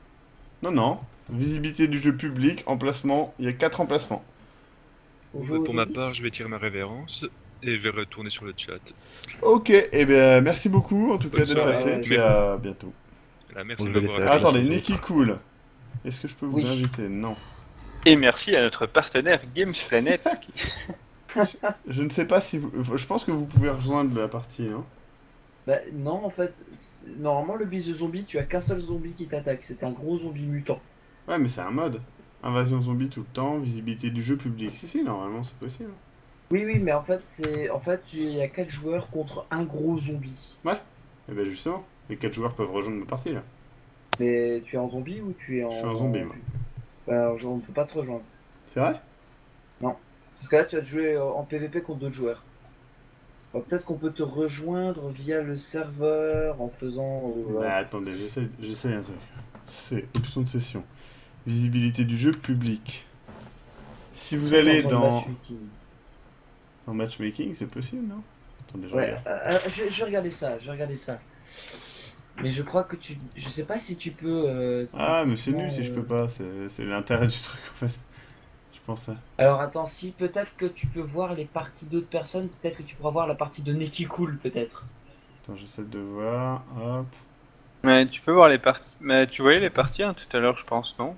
Non, non. Visibilité du jeu public, emplacement, il y a 4 emplacements. Pour ma part, je vais tirer ma révérence et je vais retourner sur le chat. Ok, et bien merci beaucoup en tout cas Bonne d'être soirée. passé, puis à bientôt. Là, merci Vous de allez m'avoir faire- Ah, attendez, invité. Nicky Cool. Est-ce que je peux vous Oui. inviter? Non. Et merci à notre partenaire Games Planet. Je ne sais pas si vous... Je pense que vous pouvez rejoindre la partie, hein. Bah non, en fait, normalement le bise de zombie, tu as qu'un seul zombie qui t'attaque, c'est un gros zombie mutant. Ouais, mais c'est un mode. Invasion zombie tout le temps, visibilité du jeu public. Si, normalement c'est possible. Oui, oui, mais en fait, il y a 4 joueurs contre un gros zombie. Ouais. Et ben justement, les 4 joueurs peuvent rejoindre ma partie là. Mais tu es en zombie ou tu es en... Je suis un zombie, moi. Bah, on ne peut pas te rejoindre. C'est vrai? Non. Parce que là, tu vas te jouer en PVP contre d'autres joueurs. Alors, peut-être qu'on peut te rejoindre via le serveur en faisant... Bah, attendez, j'essaie un truc. C'est option de session. Visibilité du jeu public. Si vous allez dans... En matchmaking, c'est possible, non? Attendez, je Ouais, regarde. je vais regarder ça, Mais je crois que tu... Je sais pas si tu peux... Ah, mais c'est nul si je peux pas. C'est l'intérêt du truc, en fait. Je pense ça. Alors attends, si peut-être que tu peux voir les parties d'autres personnes, peut-être que tu pourras voir la partie de Neki Cool, peut-être. Attends, j'essaie de voir. Hop. Mais tu peux voir les parties. Mais tu voyais les parties hein, tout à l'heure, je pense, non?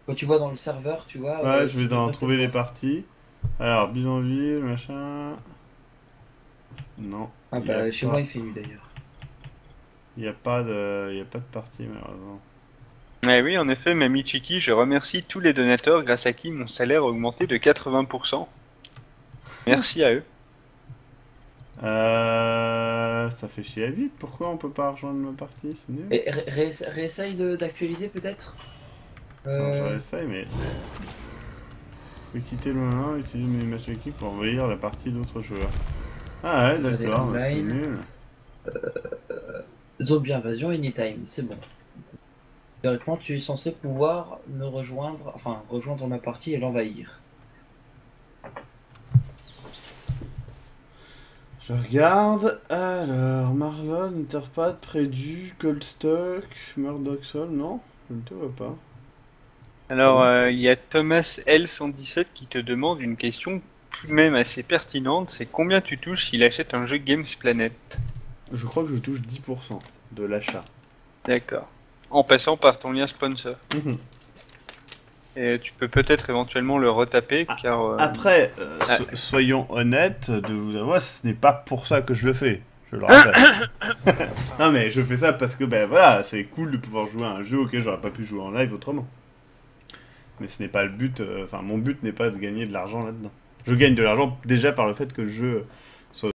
Quand tu vois dans le serveur, tu vois... Ouais, je vais tu peux trouver peut-être les voir. parties. Alors, Bisonville, machin... Non. Ah il y a bah, chez pas- moi il fait nu d'ailleurs. Il n'y a pas de partie, malheureusement. Eh oui, en effet, Mamie Chiki, je remercie tous les donateurs grâce à qui mon salaire a augmenté de 80%. Merci à eux. Ça fait chier à vite. Pourquoi on peut pas rejoindre ma partie? C'est nul. Et réessaye d'actualiser peut-être. Ça, je réessaye, mais... Je vais quitter le 1, utiliser mes matchmaking pour envahir la partie d'autres joueurs. Ah ouais, d'accord, bah, c'est nul. Zombie invasion anytime, c'est bon. Théoriquement, tu es censé pouvoir me rejoindre, enfin rejoindre ma partie et l'envahir. Je regarde. Alors, Marlon, Interpad, Prédu, Coldstock, Murdoch Soul, non? Je ne te vois pas. Alors, il y a Thomas L117 qui te demande une question tout de même assez pertinente, c'est combien tu touches s'il achète un jeu Games Planet? Je crois que je touche 10% de l'achat. D'accord. En passant par ton lien sponsor. Et tu peux peut-être éventuellement le retaper, car... Après, soyons honnêtes, de vous avouer, ce n'est pas pour ça que je le fais. Je le rappelle. Non mais je fais ça parce que, ben voilà, c'est cool de pouvoir jouer à un jeu auquel j'aurais pas pu jouer en live autrement. Mais ce n'est pas le but, enfin mon but n'est pas de gagner de l'argent là-dedans. Je gagne de l'argent déjà par le fait que le jeu